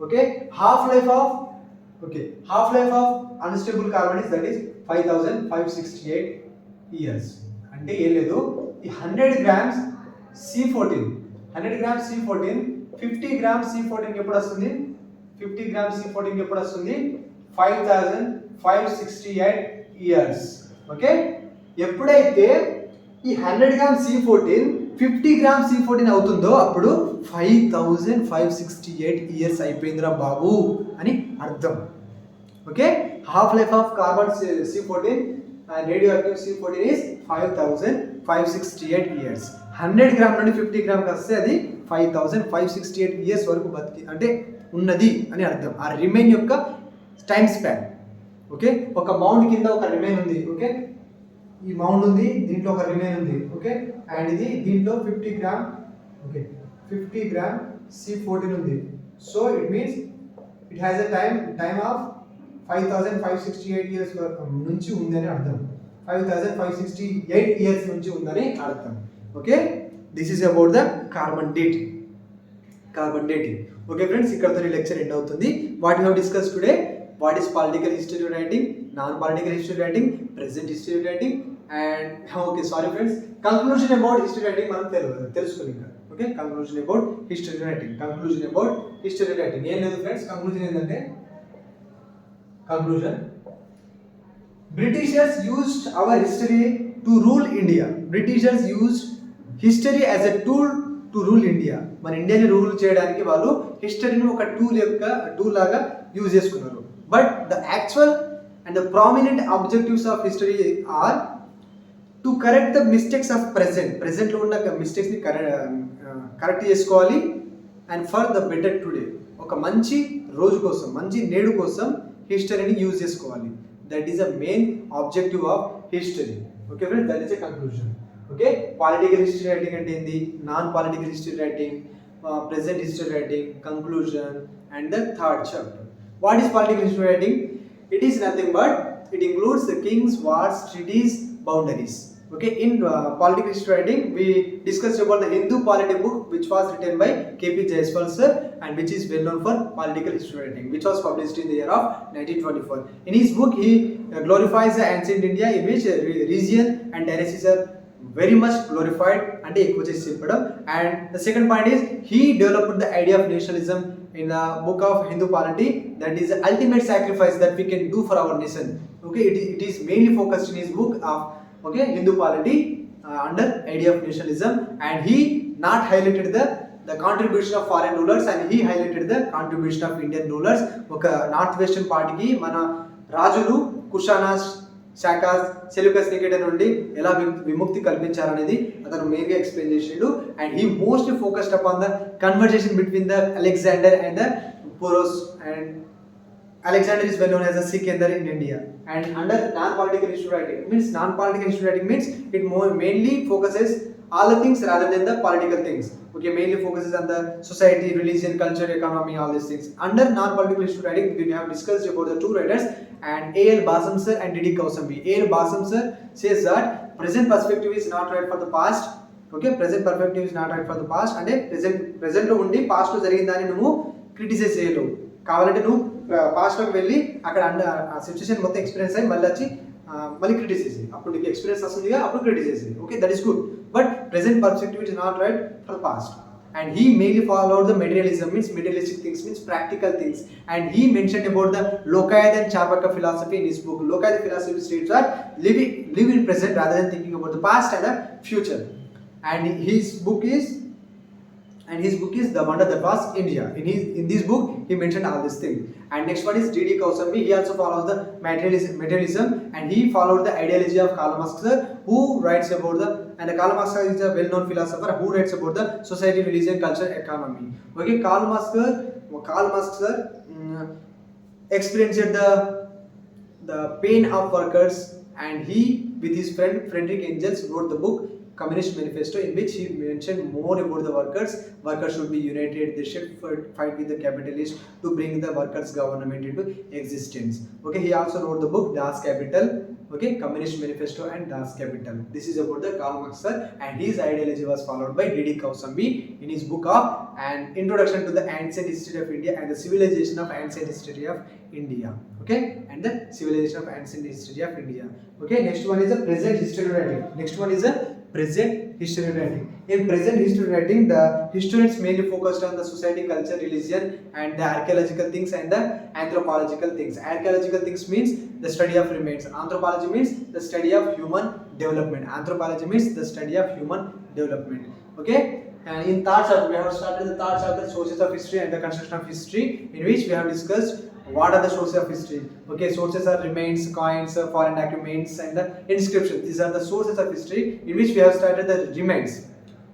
Okay, half-life of unstable carbon is that is 5568 years. అంటే ఏం లేదు, ఈ 100 grams C14 50 grams C14 ఎప్పుడు వస్తుంది, 50 grams C14 ఎప్పుడు వస్తుంది, 5568 years. ఓకే, ఎప్పుడైతే ఈ 100 grams C14 50 grams C14 అవుతుందో అప్పుడు 5568 years అయిపోయిందిరా బాబు అని అర్థం. Okay, half life of carbon C14 and radioactive C14 is 5568 years. 100 gram నుండి 50 గ్రామ్ వస్తే అది 5568 years వరకు బతికి అంటే ఉన్నది అని అర్థం. ఆ రిమైన్ యొక్క టైం స్పాన్. ఓకే, ఒక మౌండ్ కింద ఒక రిమైన్ ఉంది. ఓకే, ఈ మౌండ్ ఉంది, దీంట్లో ఒక రిమైన్ ఉంది. ఓకే, అండ్ ఇది దీంట్లో 50 గ్రామ్. ఓకే, 50 గ్రామ్ C14 ఉంది. So it means it has a time of 5568 years నుంచి ఉందని అర్థం. 5568 years నుంచి ఉందని అర్థం. Okay, this is about the carbon dating. Okay friends, ఇక్కడతో ఈ లెక్చర్ ఎండ్ అవుతుంది. What you have discuss today, what is political history writing, non political history writing, present history writing and okay sorry friends, conclusion about history writing మనం తెలుసుకుని ఇంకా. Okay, conclusion about history writing ఏం లేదు friends. Conclusion ఏంటంటే, Britishers used our history to rule India. Britishers used history as a tool to rule India. మన ఇండియాని rule చేయడానికి వాళ్ళు హిస్టరీని ఒక టూల్ లాగా యూజ్ చేసుకున్నారు. But the actual and the prominent objectives of history are to correct the mistakes of ప్రెసెంట్లో ఉన్న మిస్టేక్స్ని కరెక్ట్ చేసుకోవాలి. And for the better today, ఒక మంచి రోజు కోసం, మంచి నేడు కోసం హిస్టరీని యూజ్ చేసుకోవాలి. That is the main objective of history. Okay friends, that is a conclusion. Okay, political history writing అంటే ఏంది, non political history writing, present history writing, conclusion and the third chapter. What is political history writing? It is nothing but it includes the Kings, wars, treaties, boundaries. Okay, in political history writing we discussed about the Hindu polity book which was written by K.P. Jaiswal sir and which is well known for political history writing, which was published in the year of 1924. In his book he glorifies the ancient India in which region and dynasties are very much glorified and ఎక్కువ చేసి చెప్పడం. And the second point is he developed the idea of nationalism in the book of Hindu polity, that is the ultimate sacrifice that we can do for our nation. Okay, it is mainly focused in his book of Hindu polity under idea of nationalism, and he not highlighted the contribution of foreign rulers and he highlighted the contribution of Indian rulers. ఒక north western పార్టీకి మన రాజులు కుషానాస్, శాకాస్, Seleucus Nicator నుండి ఎలా విముక్తి కల్పించారనేది అతను మెయిన్గా explain చేసిండు. And he mostly focused upon the conversation between the Alexander and the porous. And Alexander is well known as a Sikandar in India. And under non-political history writing means it mainly focuses all the things rather than the political things. Okay, mainly focuses on the society, religion, culture, economy, all these things. Under non-political history writing, we have discussed about the two writers, and A.L. Basam sir and D.D. Kausambi. A.L. Basam sir says that present perspective is not right for the past. Okay, present perspective is not right for the past. And present లో ఉండి past లో జరిగిన దాన్ని నువ్వు criticise చేయలేవు. కావాలంటే నువ్వు పాస్ట్లోకి వెళ్ళి అక్కడ ఆ సిచ్యువేషన్ మొత్తం ఎక్స్పీరియన్స్ అయ్యి మళ్ళీ వచ్చి మళ్ళీ క్రిటిసైజ్, అప్పుడు నీకు ఎక్స్పీరియన్స్ వస్తుందిగా, అప్పుడు criticize. Okay, that is good. But present perspective is not right for past. And he mainly followed the materialism, means materialistic things, means practical things. And he mentioned about the Lokayat and Charvaka philosophy in his book. Lokayat philosophy states that live in present rather than thinking about the past and the future. And his book is The Wonder That Was India. In this book he mentioned all these things. And next one is D.D. Kausambi. He also follows the materialism and he followed the ideology of Karl Marx, who writes about and Karl Marx is a well-known philosopher who writes about the society, religion, culture, economy. Okay, Karl Marx experienced the pain of workers, and he with his friend Friedrich Engels wrote the book Communist Manifesto, in which he mentioned more about the workers should be united, they should fight with the capitalists to bring the workers government into existence. Okay, he also wrote the book Das Kapital. Okay, Communist Manifesto and Das Kapital. This is about the Karl Marx sir, and his ideology was followed by D.D. Kausambi in his book of An Introduction to the Ancient History of India and the Civilization of Ancient History of India. Okay, and the Civilization of Ancient History of India. Okay, next one is a present history writing. Next one is a present history writing. In present history writing, the historians mainly focused on the society, culture, religion, and the archaeological things and the anthropological things. Archaeological things means the study of remains. Anthropology means the study of human development. Anthropology means the study of human development. Okay. And in third chapter, we have started the third chapter, sources of history and the construction of history, in which we have discussed what are the sources of history. Okay, sources are remains, coins, foreign documents, and the inscriptions. These are the sources of history, in which we have started the remains.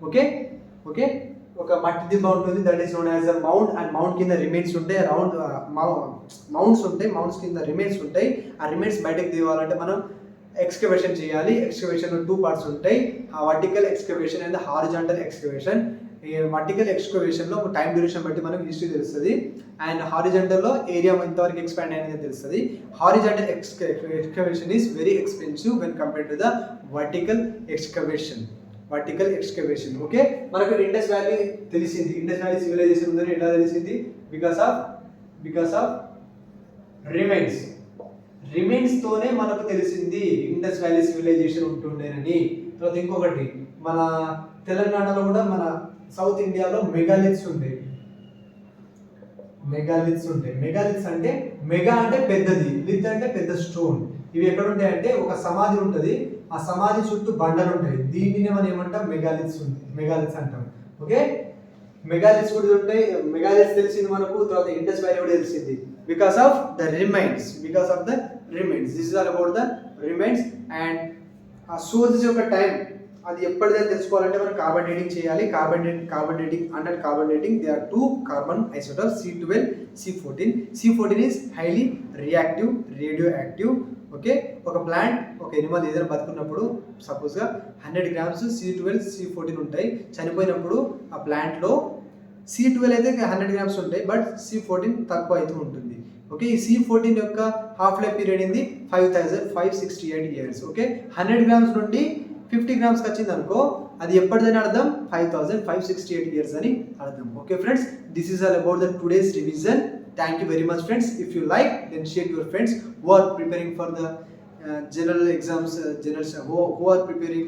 Okay, okay. ఒక మట్టి దిబ్బ ఉంటుంది, that is known as a mount. And mount కింద remains ఉంటాయి, round mounts ఉంటాయి, mounts కింద remains ఉంటాయి. ఆ రిమైన్స్ బయటకు తీయాలంటే మనం ఎక్స్కవేషన్ చేయాలి. ఎక్స్కవేషన్ 2 parts ఉంటాయి, vertical excavation and horizontal excavation. ఈ వర్టికల్ ఎక్స్కవేషన్లో టైం డ్యూరేషన్ బట్టి మనకు హిస్టరీ తెలుస్తుంది, అండ్ హారిజాంటల్లో ఏరియా ఎంతవరకు ఎక్స్పాండ్ అనేది తెలుస్తుంది. Horizontal excavation is very expensive when compare to the vertical excavation. Vertical excavation. Okay, మనకు ఇండస్ వ్యాలీ తెలిసింది. ఇండస్ వ్యాలీ సివిలైజేషన్ ఉందని ఎలా తెలిసింది? Because of remains. రిమైన్స్ తోనే మనకు తెలిసింది ఇండస్ వ్యాలీ సివిలైజేషన్ ఉంటుండేనని. తర్వాత ఇంకొకటి, మన తెలంగాణలో కూడా, మన సౌత్ ఇండియాలో మెగాలిథ్స్ ఉంటాయి. మెగాలిథ్స్ అంటే మెగా అంటే పెద్దది, లిత్ అంటే పెద్ద స్టోన్. ఇవి ఎక్కడ ఉంటాయి అంటే ఒక సమాధి ఉంటుంది, ఆ సమాధి చుట్టూ బండలు ఉంటాయి. దీనిని మనం ఏమంటాం? మెగాలిథ్స్ అంటాం. ఓకే, మెగాలిథ్స్ కూడా ఉంటాయి. మెగాలిథ్స్ తెలిసింది మనకు. తర్వాత ఇండస్ వ్యాలీ కూడా తెలిసింది because of the remains. This is all about the remains. And ఆ సోర్సెస్ యొక్క టైం అది ఎప్పటిదే తెలుసుకోవాలంటే మనం కార్బన్ డేటింగ్ చేయాలి. Carbon dating they are 2 carbon isotopes, C12, C14. C14 is highly reactive, radio active. Okay, ఒక ప్లాంట్, ఒక animal ఏదైనా బతుకున్నప్పుడు సపోజ్గా 100 grams C12, C14 ఉంటాయి. చనిపోయినప్పుడు ఆ ప్లాంట్లో C12 అయితే 100 grams ఉంటాయి, బట్ C14 తక్కువ అయితే ఉంటుంది. ఓకే, ఈ C14 యొక్క హాఫ్ లైఫ్ పీరియడ్ ఏంది? 5568 years. ఓకే, 100 grams నుండి 50 grams వచ్చింది అనుకో, అది ఎప్పటిదని అర్థం? 5568 years అని అర్థం. Okay friends, this is all about the today's revision. Thank you very much friends. If you like, then share to your friends who are preparing for the general exams, who are preparing,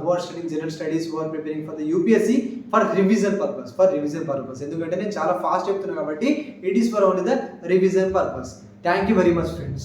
who are studying general studies, who are preparing for the UPSC for revision purpose. ఎందుకంటే నేను చాలా fast చెప్తున్నా కాబట్టి it is for only the revision purpose. Thank you very much friends.